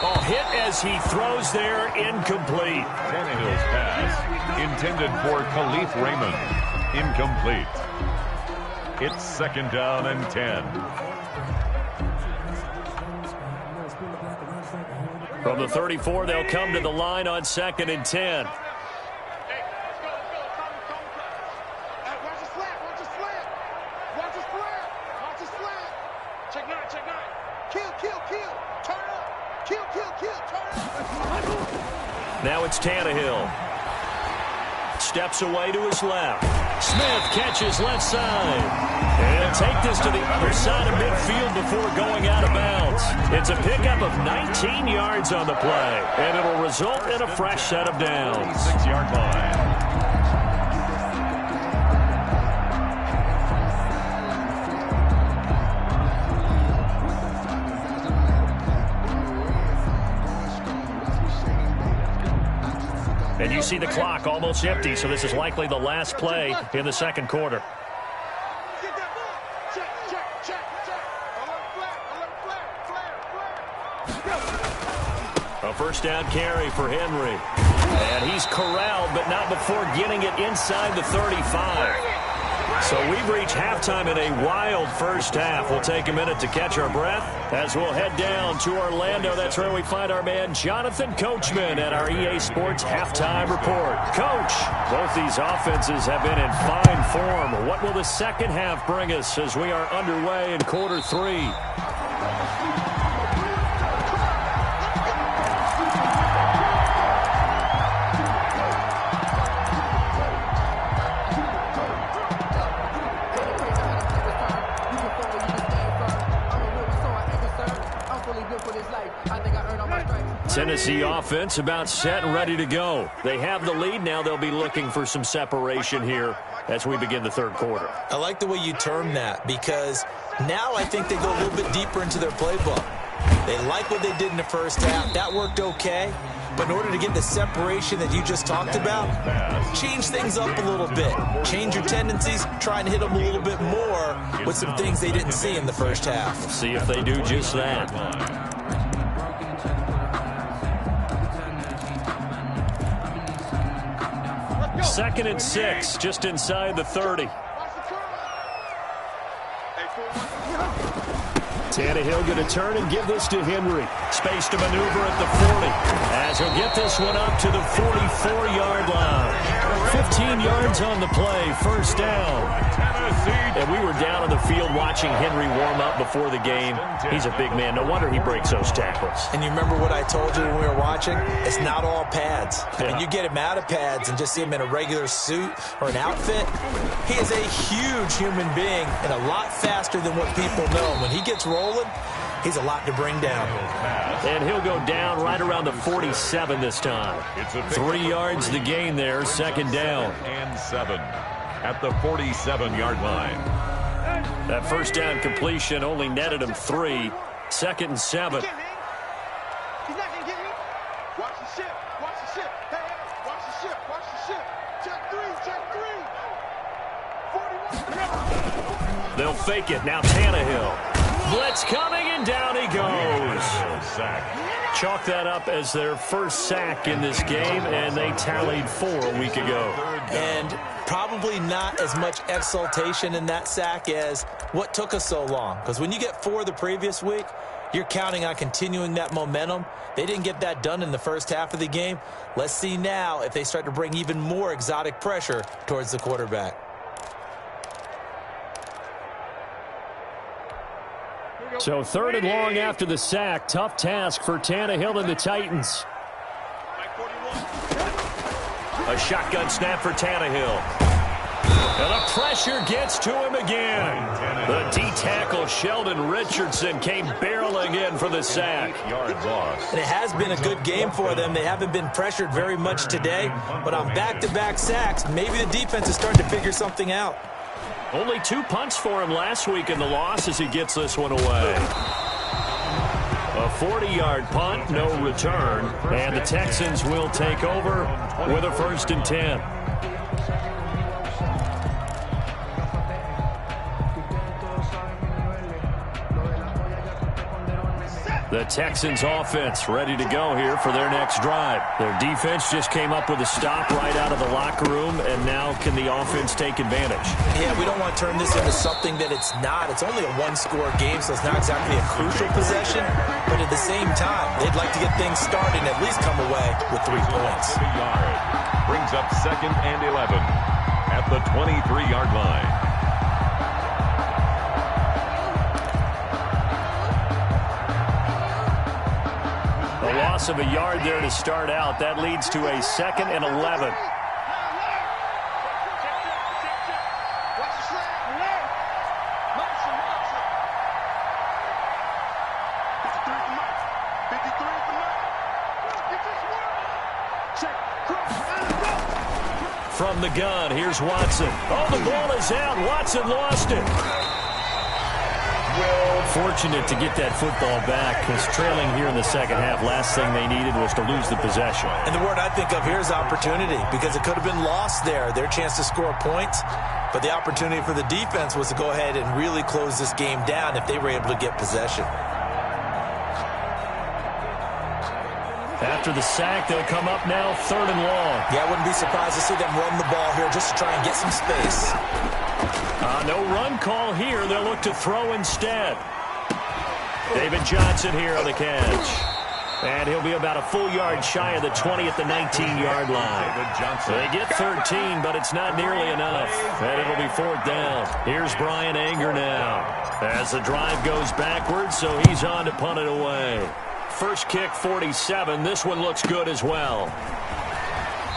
Oh, hit as he throws there, incomplete. Tannehill's pass intended for Khalif Raymond. Incomplete. It's 2nd down and 10. From the 34, they'll come to the line on 2nd and 10. Hey, let's go. Hey, watch the slant, watch the slant. Watch the slant. Watch the slant. Check 9. Kill. Turn up. Kill. Turn up. Now it's Tannehill. Steps away to his left. Smith catches left side. And take this to the other side of midfield before going out of bounds. It's a pickup of 19 yards on the play, and it'll result in a fresh set of downs. 6-yard line. And you see the clock almost empty, so this is likely the last play in the second quarter. Get that ball. Check. Alert flag. A first down carry for Henry. And he's corralled, but not before getting it inside the 35. So we've reached halftime in a wild first half. We'll take a minute to catch our breath as we'll head down to Orlando. That's where we find our man Jonathan Coachman at our EA Sports Halftime Report. Coach, both these offenses have been in fine form. What will the second half bring us as we are underway in quarter 3? Tennessee offense about set and ready to go. They have the lead. Now they'll be looking for some separation here as we begin the third quarter. I like the way you term that, because now I think they go a little bit deeper into their playbook. They like what they did in the first half. That worked okay. But in order to get the separation that you just talked about, change things up a little bit. Change your tendencies. Try and hit them a little bit more with some things they didn't see in the first half. See if they do just that. 2nd and 6, just inside the 30. Tannehill going to turn and give this to Henry. Space to maneuver at the 40. As he'll get this one up to the 44-yard line. 15 yards on the play, first down. And we were down on the field watching Henry warm up before the game. He's a big man. No wonder he breaks those tackles. And you remember what I told you when we were watching? It's not all pads. I mean, you get him out of pads and just see him in a regular suit or an outfit. He is a huge human being and a lot faster than what people know. When he gets rolling, he's a lot to bring down. And he'll go down right around the 47 this time. 3 yards the gain there, second down. And 7 at the 47-yard line. That first down completion only netted him 3. 2nd and 7. He's not going to get me. Watch the ship. Watch the ship. Hey, watch the ship. Watch the ship. Check 3. Check 3. 41. They'll fake it. Now Tannehill. Blitz coming, and down he goes. Chalk that up as their first sack in this game, and they tallied 4 a week ago. And probably not as much exultation in that sack as what took us so long. Because when you get 4 the previous week, you're counting on continuing that momentum. They didn't get that done in the first half of the game. Let's see now if they start to bring even more exotic pressure towards the quarterback. So 3rd and long after the sack. Tough task for Tannehill and the Titans. A shotgun snap for Tannehill. And the pressure gets to him again. The D-tackle Sheldon Richardson came barreling in for the sack. And it has been a good game for them. They haven't been pressured very much today, but on back-to-back sacks, maybe the defense is starting to figure something out. Only 2 punts for him last week in the loss as he gets this one away. A 40-yard punt, no return, and the Texans will take over with a 1st and 10. The Texans offense ready to go here for their next drive. Their defense just came up with a stop right out of the locker room, and now can the offense take advantage? Yeah, we don't want to turn this into something that it's not. It's only a one-score game, so it's not exactly a crucial possession. But at the same time, they'd like to get things started and at least come away with 3 points. Brings up 2nd and 11 at the 23-yard line. Loss of a yard there to start out. That leads to a 2nd and 11. From the gun, here's Watson. Oh, the ball is out. Watson lost it. Fortunate to get that football back, because trailing here in the second half, last thing they needed was to lose the possession. And the word I think of here is opportunity, because it could have been lost there, their chance to score points. But the opportunity for the defense was to go ahead and really close this game down if they were able to get possession. After the sack, they'll come up now 3rd and long. Yeah, I wouldn't be surprised to see them run the ball here just to try and get some space. No run call here. They'll look to throw instead. David Johnson here on the catch. And he'll be about a full yard shy of the 20 at the 19-yard line. They get 13, but it's not nearly enough. And it'll be 4th down. Here's Brian Anger now as the drive goes backwards, so he's on to punt it away. First kick, 47. This one looks good as well.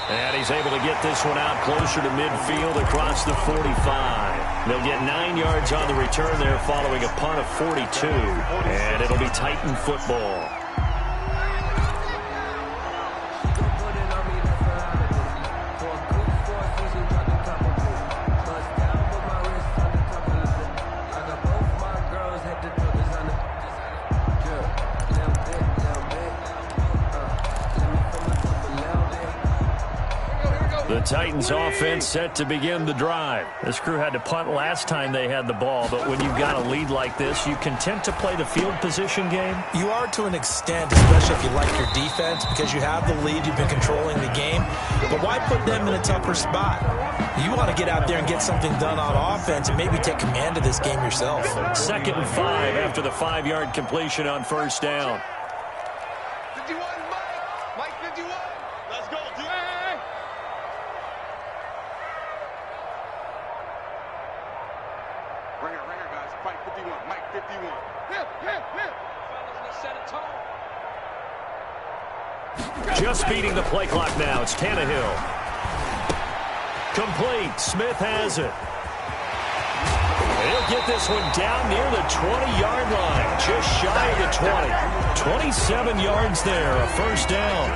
And he's able to get this one out closer to midfield across the 45. They'll get 9 yards on the return there following a punt of 42. And it'll be Titan football. The Titans offense set to begin the drive. This crew had to punt last time they had the ball, but when you've got a lead like this, you content to play the field position game? You are to an extent, especially if you like your defense, because you have the lead, you've been controlling the game. But why put them in a tougher spot? You want to get out there and get something done on offense and maybe take command of this game yourself. 2nd and 5 after the 5-yard completion on 1st down. 51, Mike 51. Let's go, D. Right here, guys. Fight 51. Mike 51. Hip. Fellas, let's set a tone. Just beating the play clock now. It's Tannehill. Complete. Smith has it. He'll get this one down near the 20-yard line. Just shy of the 20. 27 yards there. A 1st down.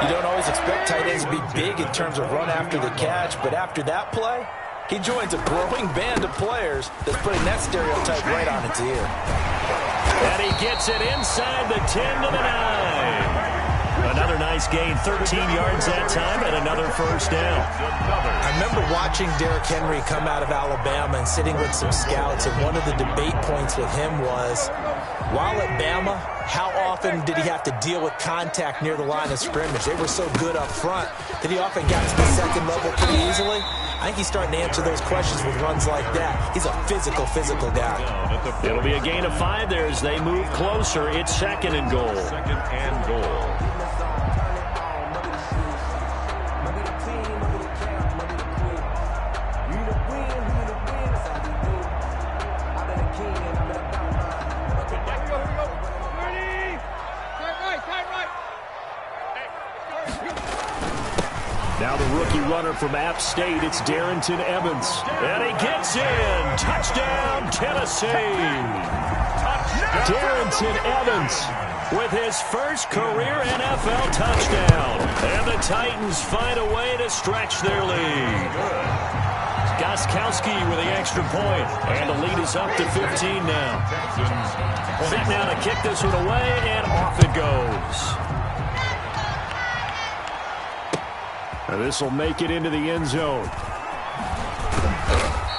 You don't always expect tight ends to be big in terms of run after the catch, but after that play, he joins a growing band of players that's putting that stereotype right on its ear. And he gets it inside the 10 to the 9. Another nice gain, 13 yards that time, and another 1st down. I remember watching Derrick Henry come out of Alabama and sitting with some scouts, and one of the debate points with him was, while at Bama, how often did he have to deal with contact near the line of scrimmage? They were so good up front that he often got to the 2nd level pretty easily. I think he's starting to answer those questions with runs like that. He's a physical guy. It'll be a gain of 5 there as they move closer. It's 2nd and goal. 2nd and goal. the rookie runner from App State, it's Darrington Evans. And he gets in. Touchdown, Tennessee. Darrington Evans with his first career NFL touchdown. And the Titans find a way to stretch their lead. Gostkowski with the extra point. And the lead is up to 15 now. Set now to kick this one away, and off it goes. And this will make it into the end zone.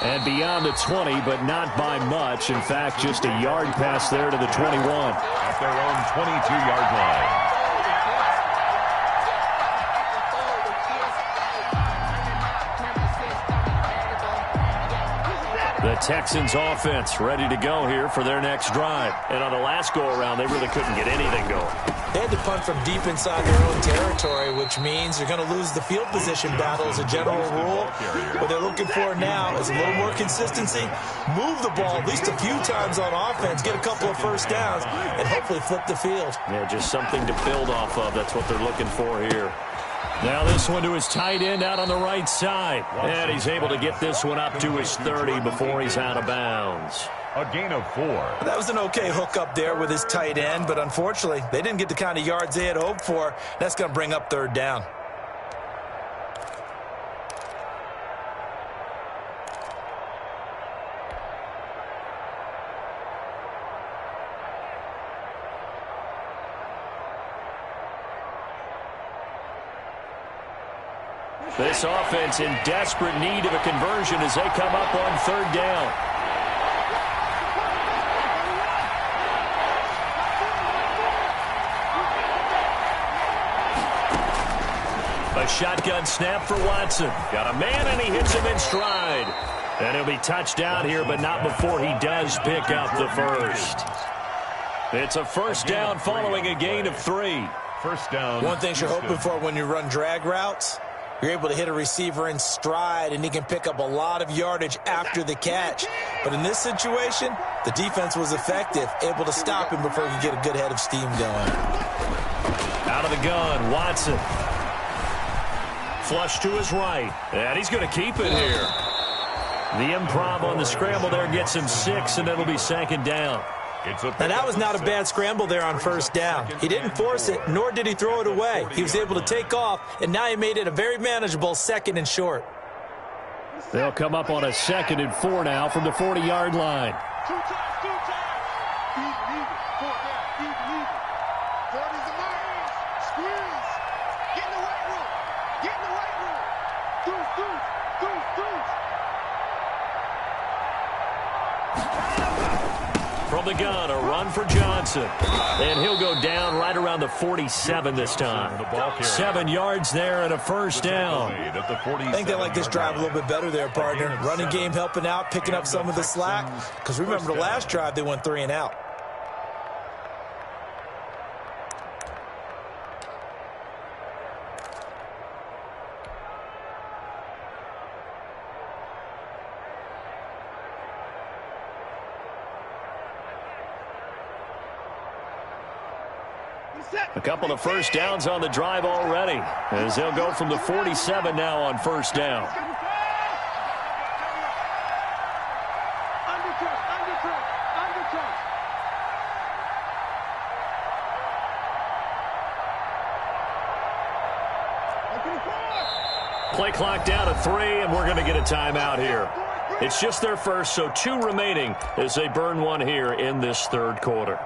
And beyond the 20, but not by much. In fact, just a yard pass there to the 21. At their own 22-yard line. The Texans offense ready to go here for their next drive. And on the last go-around, they really couldn't get anything going. They had to punt from deep inside their own territory, which means you're going to lose the field position battle as a general rule. What they're looking for now is a little more consistency, move the ball at least a few times on offense, get a couple of first downs, and hopefully flip the field. Yeah, just something to build off of. That's what they're looking for here. Now this one to his tight end out on the right side. And he's able to get this one up to his 30 before he's out of bounds. A gain of 4. That was an okay hook up there with his tight end, but unfortunately, they didn't get the kind of yards they had hoped for. That's going to bring up third down. This offense in desperate need of a conversion as they come up on third down. A shotgun snap for Watson. Got a man, and he hits him in stride. And he'll be touched down here, but not before he does pick up the first. It's a first down following a gain of 3. First down. One thing you're hoping for when you run drag routes, you're able to hit a receiver in stride, and he can pick up a lot of yardage after the catch. But in this situation, the defense was effective, able to stop him before he could get a good head of steam going. Out of the gun, Watson. Flush to his right, and he's going to keep it here. The improv on the scramble there gets him 6, and it'll be second down. Now, that was not a bad scramble there on first down. He didn't force it, nor did he throw it away. He was able to take off, and now he made it a very manageable 2nd and short. They'll come up on a 2nd and 4 now from the 40-yard line. Two times. Even. 4 down. Even. 40's the line. Squeeze. Get in the right room. Deuce. From the gun, a run for Johnson. And he'll go down right around the 47 this time. 7 yards there and a first down. I think they like this drive a little bit better there, partner. Running game helping out, picking up some of the slack. Because remember, the last drive, they went 3 and out. A couple of first downs on the drive already, as they'll go from the 47 now on first down. Play clock down to 3, and we're going to get a timeout here. It's just their first, so 2 remaining as they burn one here in this third quarter.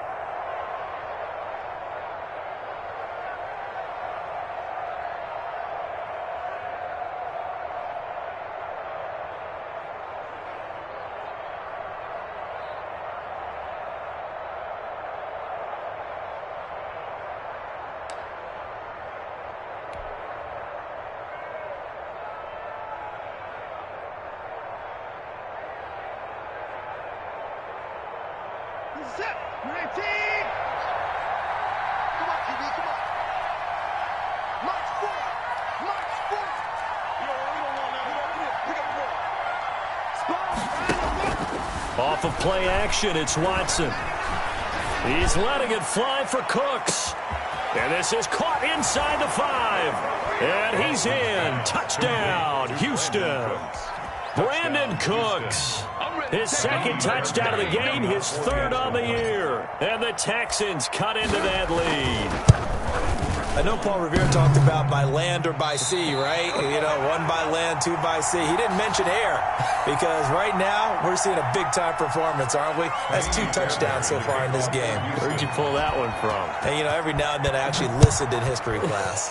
Set. 19. Come on, QB, come on. March forward. We don't want that. We got the ball. Off of play action, it's Watson. He's letting it fly for Cooks. And this is caught inside the 5. And he's in. Touchdown, Houston. Brandon Cooks. His second touchdown of the game, his third on the year. And the Texans cut into that lead. I know Paul Revere talked about by land or by sea, right? You know, 1 by land, 2 by sea. He didn't mention air because right now we're seeing a big-time performance, aren't we? That's 2 touchdowns so far in this game. Where'd you pull that one from? And, you know, every now and then I actually listened in history class.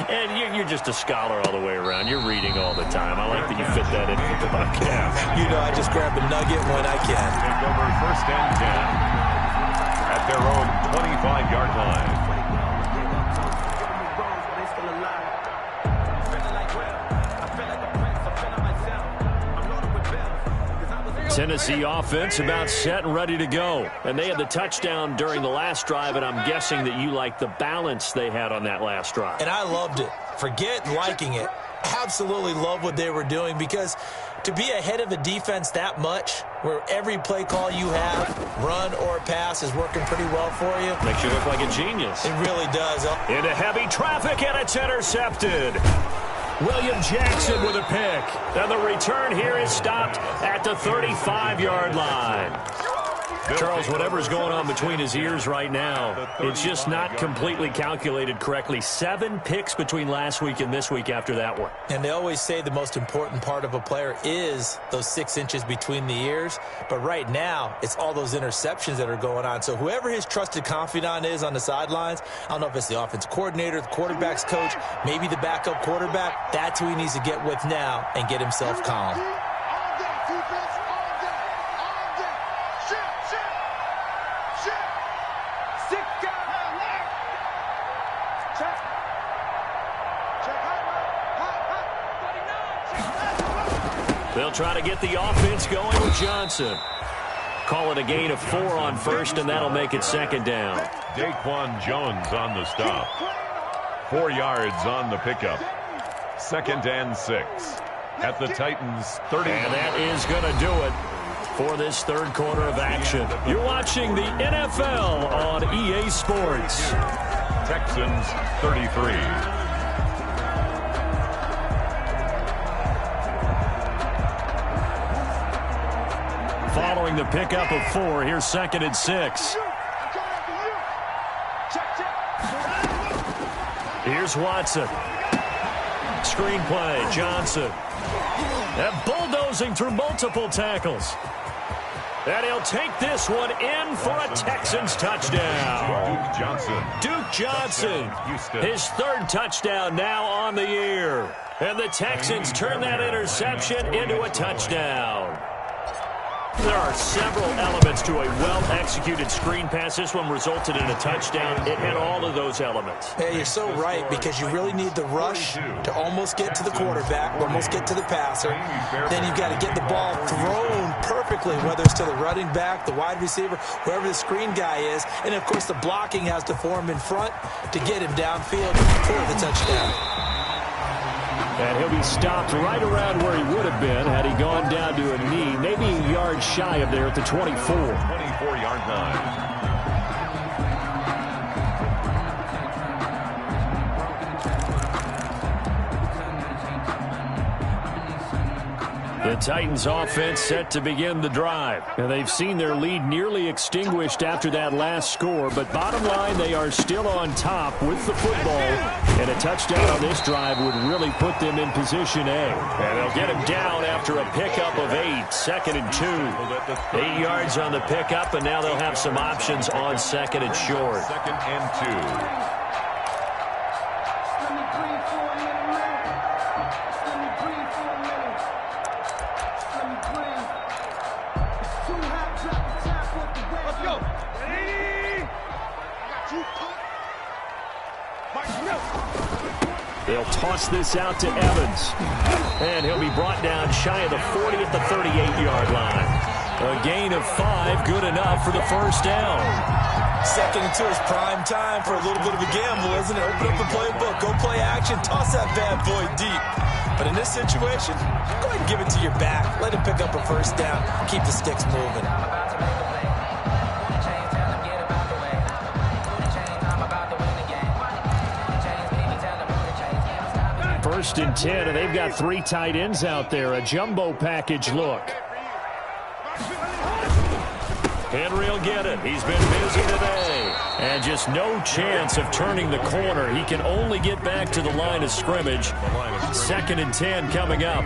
And you're just a scholar all the way around. You're reading all the time. I like that you fit that in for the podcast. You know, I just grab a nugget when I can. Take over first and 10 at their own 25-yard line. Tennessee offense about set and ready to go. And they had the touchdown during the last drive, and I'm guessing that you like the balance they had on that last drive. And I loved it. Forget liking it. Absolutely love what they were doing because to be ahead of a defense that much, where every play call you have, run or pass, is working pretty well for you. Makes you look like a genius. It really does. Into heavy traffic, and it's intercepted. William Jackson with a pick. And the return here is stopped at the 35-yard line. Charles, whatever's going on between his ears right now, it's just not completely calculated correctly. 7 picks between last week and this week after that one. And they always say the most important part of a player is those 6 inches between the ears. But right now, it's all those interceptions that are going on. So whoever his trusted confidant is on the sidelines, I don't know if it's the offensive coordinator, the quarterback's coach, maybe the backup quarterback, that's who he needs to get with now and get himself calm. They'll try to get the offense going with Johnson. Call it a gain of 4 on first, and that'll make it second down. Daquan Jones on the stop. 4 yards on the pickup. Second and 6 at the Titans 30. And that is going to do it for this third quarter of action. You're watching the NFL on EA Sports. Texans 33. Following the pickup of 4, here's second and 6. Here's Watson. Screenplay, Johnson. And bulldozing through multiple tackles. And he'll take this one in for a Texans touchdown. Duke Johnson. His third touchdown now on the year. And the Texans turn that interception into a touchdown. There are several elements to a well-executed screen pass. This one resulted in a touchdown. It had all of those elements. Hey, you're so right, because you really need the rush to almost get to the quarterback, almost get to the passer. Then you've got to get the ball thrown perfectly, whether it's to the running back, the wide receiver, whoever the screen guy is. And, of course, the blocking has to form in front to get him downfield for the touchdown. And he'll be stopped right around where he would have been had he gone down to a knee, maybe a yard shy of there at the 24. 24-yard line. The Titans offense set to begin the drive. And they've seen their lead nearly extinguished after that last score. But bottom line, they are still on top with the football. And a touchdown on this drive would really put them in position A. And they'll get him down after a pickup of 8. Second and 2. 8 yards on the pickup, and now they'll have some options on second and short. Second and 2. They'll toss this out to Evans. And he'll be brought down shy of the 40 at the 38-yard line. A gain of 5, good enough for the first down. Second and 2 is prime time for a little bit of a gamble, isn't it? Open up the playbook, go play action, toss that bad boy deep. But in this situation, go ahead and give it to your back. Let him pick up a first down. Keep the sticks moving. 1st and 10, and they've got 3 tight ends out there. A jumbo package look. Henry will get it. He's been busy today. And just no chance of turning the corner. He can only get back to the line of scrimmage. 2nd and 10 coming up.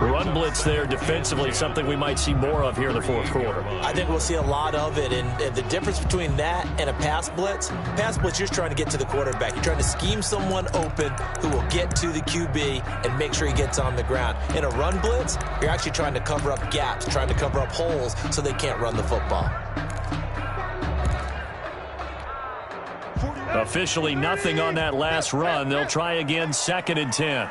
Run blitz there defensively, something we might see more of here in the 4th quarter. I think we'll see a lot of it, and the difference between that and a pass blitz, you're just trying to get to the quarterback. You're trying to scheme someone open who will get to the QB and make sure he gets on the ground. In a run blitz, you're actually trying to cover up gaps, trying to cover up holes so they can't run the football. Officially nothing on that last run. They'll try again, 2nd and 10.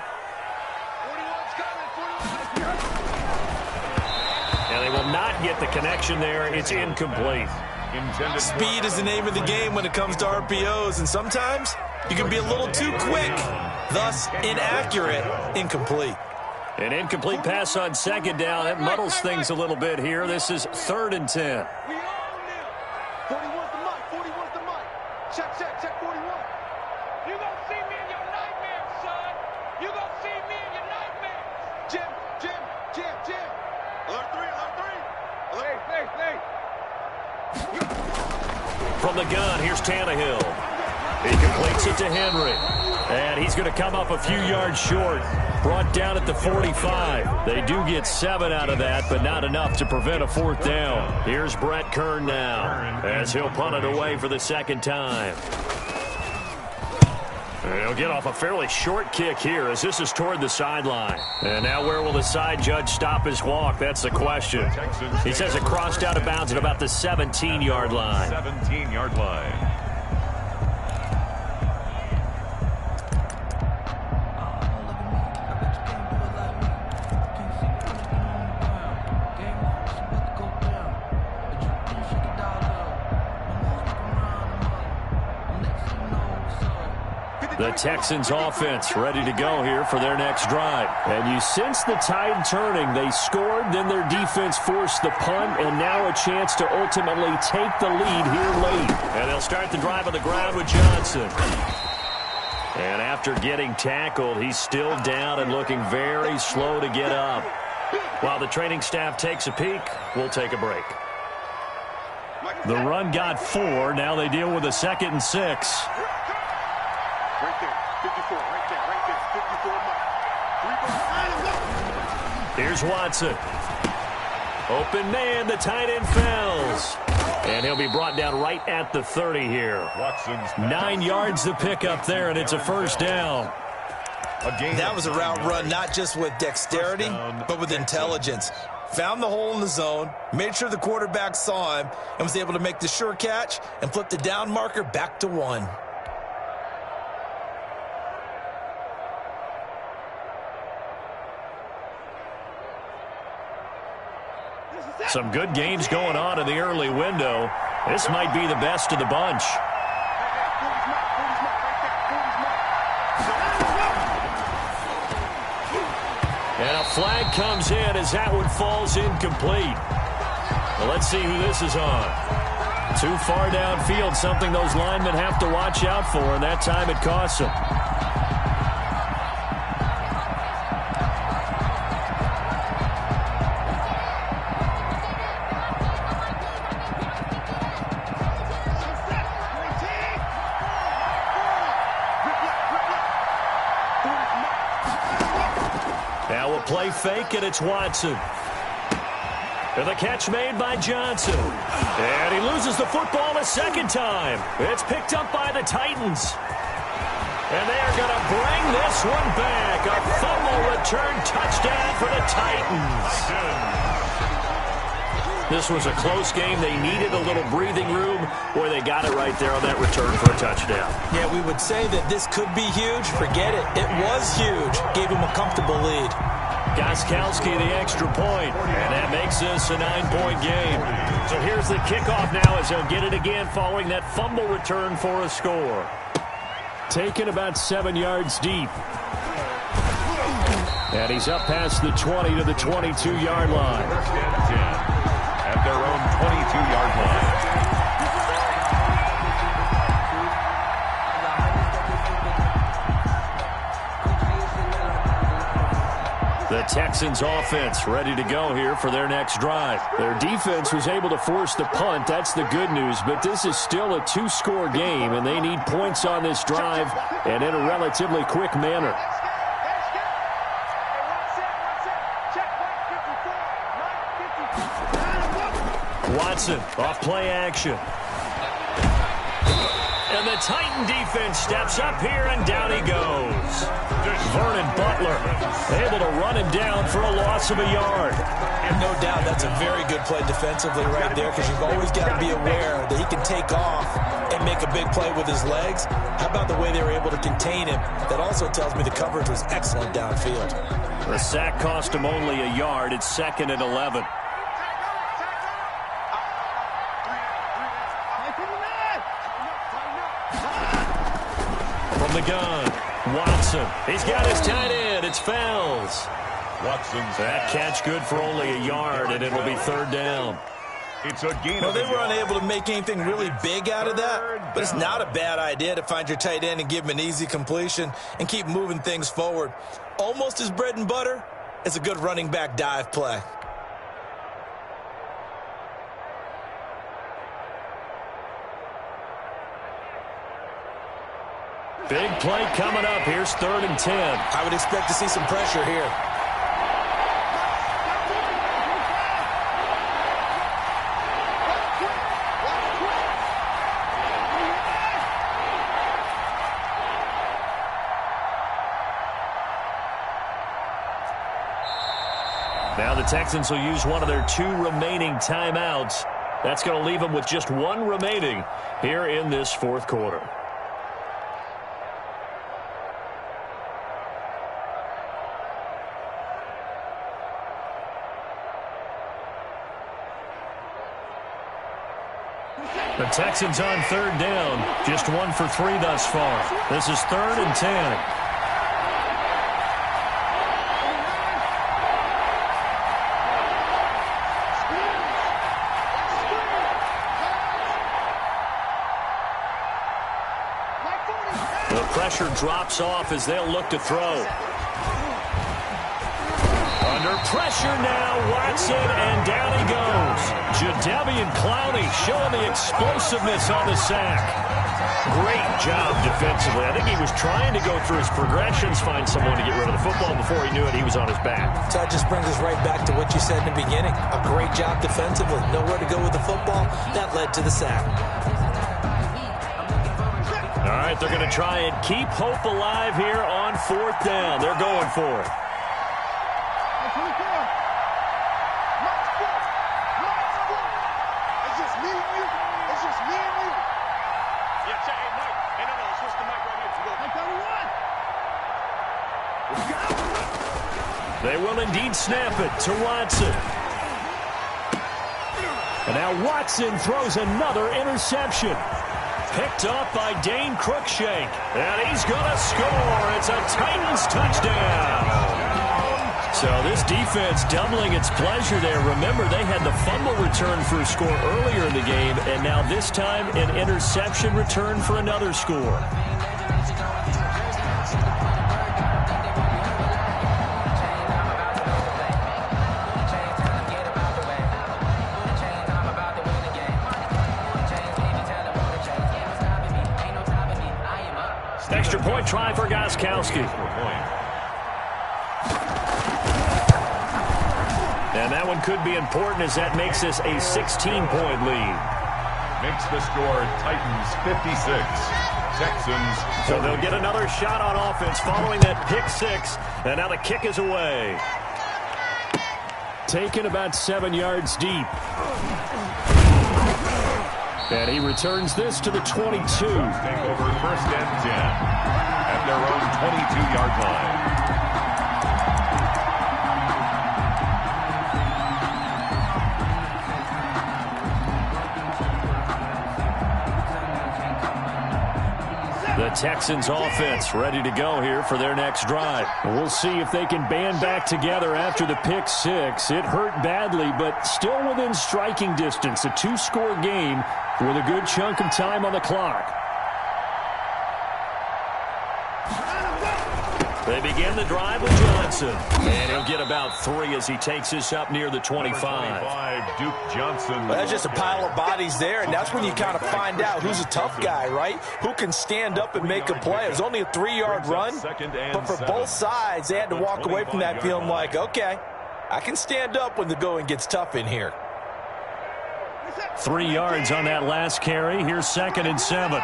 And they will not get the connection there. It's incomplete. Speed is the name of the game when it comes to RPOs, and sometimes you can be a little too quick, thus inaccurate, incomplete. An incomplete pass on 2nd down. That muddles things a little bit here. This is 3rd and 10. Check 41. You gonna see me in your nightmares, son. You gonna see me in your nightmares. Jim. Alert 3. From the gun, here's Tannehill. He completes it to Henry. And he's going to come up a few yards short. Brought down at the 45. They do get 7 out of that, but not enough to prevent a 4th down. Here's Brett Kern now, as he'll punt it away for the 2nd time. And he'll get off a fairly short kick here, as this is toward the sideline. And now where will the side judge stop his walk? That's the question. He says it crossed out of bounds at about the 17-yard line. 17-yard line. The Texans offense ready to go here for their next drive. And you sense the tide turning. They scored, then their defense forced the punt, and now a chance to ultimately take the lead here late. And they'll start the drive on the ground with Johnson. And after getting tackled, he's still down and looking very slow to get up. While the training staff takes a peek, we'll take a break. The run got 4. Now they deal with a 2nd and 6. Right there, 54, right there, 54 mark. Here's Watson. Open man, the tight end fells. And he'll be brought down right at the 30 here. 9 yards to pick up there, and it's a 1st down. That was a route run not just with dexterity, but with intelligence. Found the hole in the zone, made sure the quarterback saw him, and was able to make the sure catch and flip the down marker back to 1. Some good games going on in the early window. This might be the best of the bunch. And a flag comes in as that one falls incomplete. Well, let's see who this is on. Too far downfield, something those linemen have to watch out for, and that time it costs them. Play fake, and it's Watson. And the catch made by Johnson. And he loses the football a 2nd time. It's picked up by the Titans. And they are going to bring this one back. A fumble return touchdown for the Titans. This was a close game. They needed a little breathing room. Boy, they got it right there on that return for a touchdown. Yeah, we would say that this could be huge. Forget it. It was huge. Gave him a comfortable lead. Gostkowski the extra point, and that makes this a 9-point game. So here's the kickoff now as they'll get it again following that fumble return for a score. Taken about 7 yards deep. And he's up past the 20 to the 22-yard line. At their own 22-yard line. The Texans offense ready to go here for their next drive. Their defense was able to force the punt. That's the good news, but this is still a two-score game, and they need points on this drive and in a relatively quick manner. Watson off play action. And the Titan defense steps up here, and down he goes. Vernon Butler able to run him down for a loss of a yard. And no doubt that's a very good play defensively right there, because you've always got to be aware that he can take off and make a big play with his legs. How about the way they were able to contain him? That also tells me the coverage was excellent downfield. The sack cost him only a yard. It's 2nd and 11. From the gun, Watson. He's got his tight end. It's Fells. Watson's that catch good for only a yard, and it'll be 3rd down. It's a gain. Well, they were unable to make anything really big out of that, but it's not a bad idea to find your tight end and give him an easy completion and keep moving things forward. Almost his bread and butter is a good running back dive play. Big play coming up. Here's 3rd and 10. I would expect to see some pressure here. Now the Texans will use one of their 2 remaining timeouts. That's going to leave them with just 1 remaining here in this 4th quarter. The Texans on 3rd down. Just 1 for 3 thus far. This is 3rd and 10. The pressure drops off as they'll look to throw. Under pressure now, Watson, and down he goes. Jadeveon Clowney showing the explosiveness on the sack. Great job defensively. I think he was trying to go through his progressions, find someone to get rid of the football. Before he knew it, he was on his back. So that just brings us right back to what you said in the beginning. A great job defensively. Nowhere to go with the football. That led to the sack. All right, they're going to try and keep hope alive here on 4th down. They're going for it. They will indeed snap it to Watson. And now Watson throws another interception. Picked up by Dane Cruikshank. And he's going to score. It's a Titans touchdown. So this defense doubling its pleasure there. Remember, they had the fumble return for a score earlier in the game, and now this time an interception return for another score. Extra point try for Gostkowski. And that one could be important as that makes this a 16-point lead. Makes the score Titans 56, Texans 40. So they'll get another shot on offense following that pick 6. And now the kick is away. Taken about 7 yards deep. And he returns this to the 22. Take over 1st and 10 at their own 22-yard line. The Texans offense ready to go here for their next drive. We'll see if they can band back together after the pick 6. It hurt badly, but still within striking distance. A 2-score game with a good chunk of time on the clock. They begin the drive with Johnson. And he'll get about 3 as he takes this up near the 25. 25, Duke Johnson. Well, that's just a pile of bodies there, and that's when you kind of find out who's a tough guy, right? Who can stand up and make a play. It was only a 3-yard run, but for both sides, they had to walk away from that feeling like, okay, I can stand up when the going gets tough in here. 3 yards on that last carry. Here's 2nd and 7.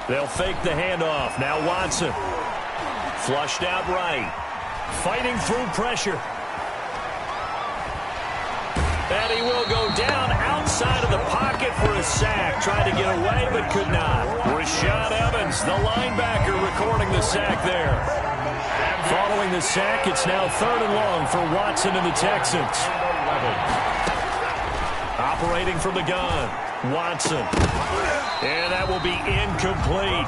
They'll fake the handoff. Now Watson. Flushed out right. Fighting through pressure. And he will go down outside of the pocket for a sack. Tried to get away, but could not. Rashad Evans, the linebacker, recording the sack there. Following the sack, it's now 3rd and long for Watson and the Texans. Operating from the gun. Watson. And that will be incomplete.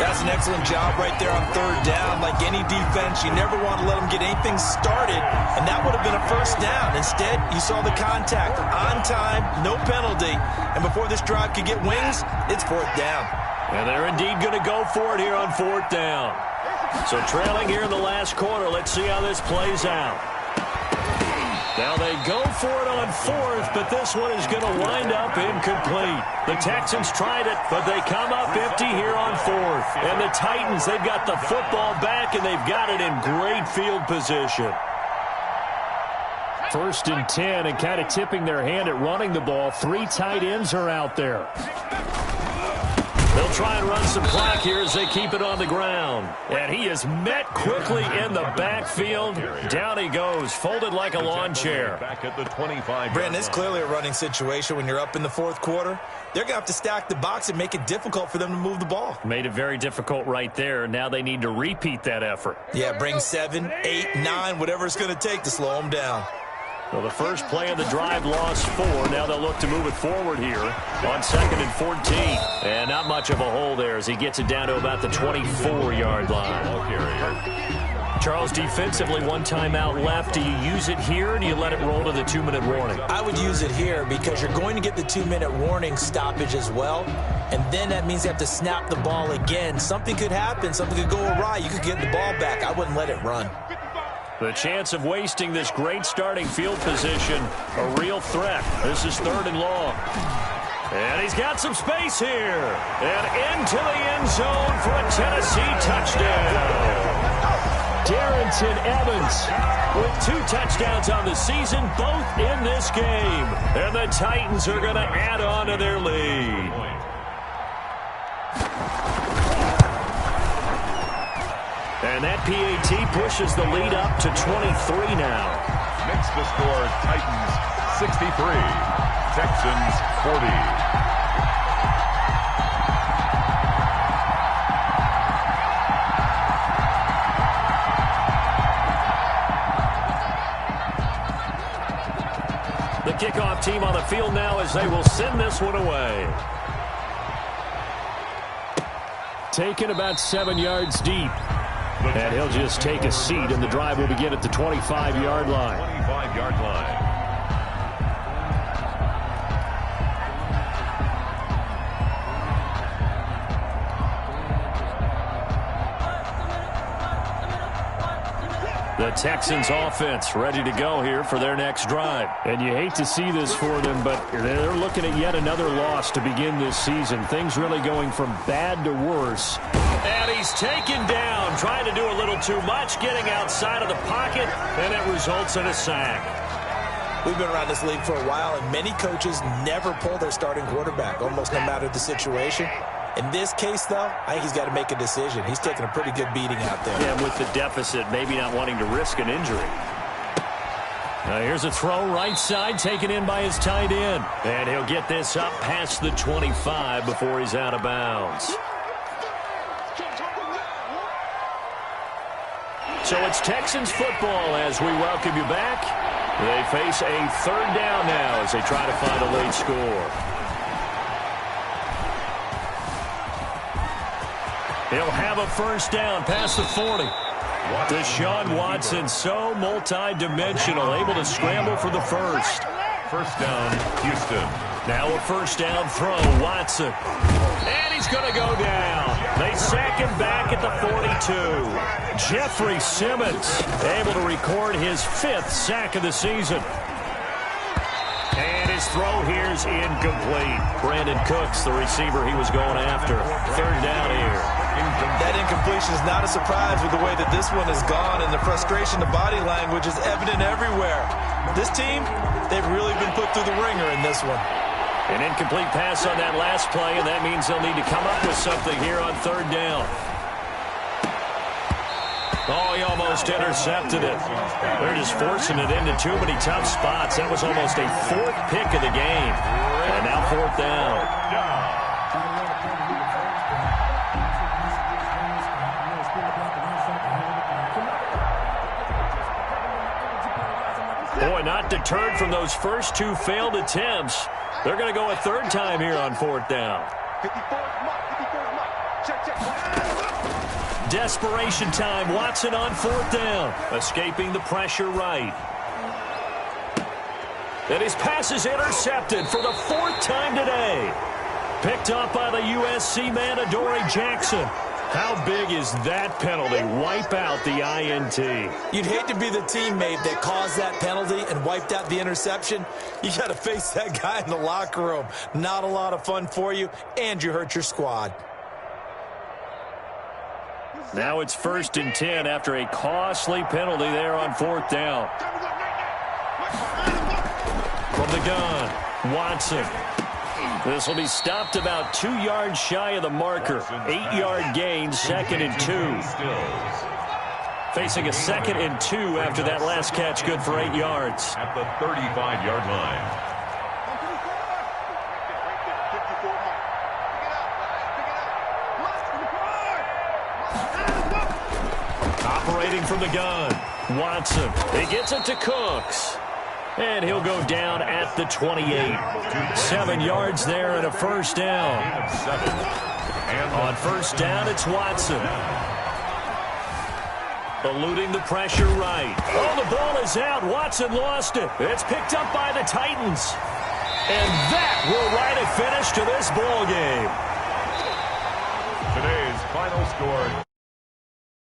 That's an excellent job right there on 3rd down. Like any defense, you never want to let them get anything started, and that would have been a 1st down. Instead, you saw the contact on time, no penalty, and before this drive could get wings, it's 4th down. And they're indeed going to go for it here on 4th down. So trailing here in the last quarter, let's see how this plays out. Now they go for it on 4th, but this one is going to wind up incomplete. The Texans tried it, but they come up empty here on 4th. And the Titans, they've got the football back, and they've got it in great field position. 1st and 10, and kind of tipping their hand at running the ball. 3 tight ends are out there. They'll try and run some clock here as they keep it on the ground. And he is met quickly in the backfield. Down he goes, folded like a lawn chair. Back at the 25. Brandon, it's clearly a running situation when you're up in the 4th quarter. They're going to have to stack the box and make it difficult for them to move the ball. Made it very difficult right there. Now they need to repeat that effort. Yeah, bring 7, 8, 9, whatever it's going to take to slow them down. Well, the first play of the drive lost 4. Now they'll look to move it forward here on 2nd and 14. And not much of a hole there as he gets it down to about the 24-yard line. Charles, defensively, 1 timeout left. Do you use it here or do you let it roll to the 2-minute warning? I would use it here because you're going to get the 2-minute warning stoppage as well. And then that means you have to snap the ball again. Something could happen. Something could go awry. You could get the ball back. I wouldn't let it run. The chance of wasting this great starting field position, a real threat. This is 3rd and long. And he's got some space here. And into the end zone for a Tennessee touchdown. Darrington Evans with 2 touchdowns on the season, both in this game. And the Titans are going to add on to their lead. And that PAT pushes the lead up to 23 now. Makes the score Titans 63, Texans 40. The kickoff team on the field now as they will send this one away. Taken about 7 yards deep. And he'll just take a seat, and the drive will begin at the 25-yard line. 25-yard line. The Texans offense ready to go here for their next drive. And you hate to see this for them, but they're looking at yet another loss to begin this season. Things really going from bad to worse. And he's taken down, trying to do a little too much, getting outside of the pocket, and it results in a sack. We've been around this league for a while, and many coaches never pull their starting quarterback, almost no matter the situation. In this case, though, I think he's got to make a decision. He's taking a pretty good beating out there. Yeah, with the deficit, maybe not wanting to risk an injury. Now here's a throw right side, taken in by his tight end. And he'll get this up past the 25 before he's out of bounds. So it's Texans football as we welcome you back. They face a 3rd down now as they try to find a late score. He'll have a 1st down past the 40. Deshaun Watson, so multi-dimensional, able to scramble for the first. First down, Houston. Now a first down throw, Watson. And he's going to go down. They sack him back at the 42. Jeffrey Simmons able to record his 5th sack of the season. And his throw here is incomplete. Brandon Cooks, the receiver he was going after. Third down here. That incompletion is not a surprise with the way that this one has gone, and the frustration, the body language is evident everywhere. This team, they've really been put through the ringer in this one. An incomplete pass on that last play, and that means they'll need to come up with something here on third down. Oh, he almost intercepted it. They're just forcing it into too many tough spots. That was almost a 4th pick of the game. And now 4th down. Boy, not deterred from those first 2 failed attempts. They're going to go a 3rd time here on 4th down. Desperation time. Watson on 4th down. Escaping the pressure right. And his pass is intercepted for the 4th time today. Picked up by the USC man, Adoree Jackson. How big is that penalty? Wipe out the INT. You'd hate to be the teammate that caused that penalty and wiped out the interception. You got to face that guy in the locker room. Not a lot of fun for you, and you hurt your squad. Now it's 1st and 10 after a costly penalty there on 4th down. From the gun, Watson. This will be stopped about 2 yards shy of the marker. 8-yard gain, 2nd and 2. Facing a 2nd and 2 after that last catch, good for 8 yards. At the 35-yard line. Operating from the gun, Watson. He gets it to Cooks. And he'll go down at the 28. 7 yards there and a first down. On first down, it's Watson. Eluding the pressure right. Oh, the ball is out. Watson lost it. It's picked up by the Titans. And that will write a finish to this ball game. Today's final score.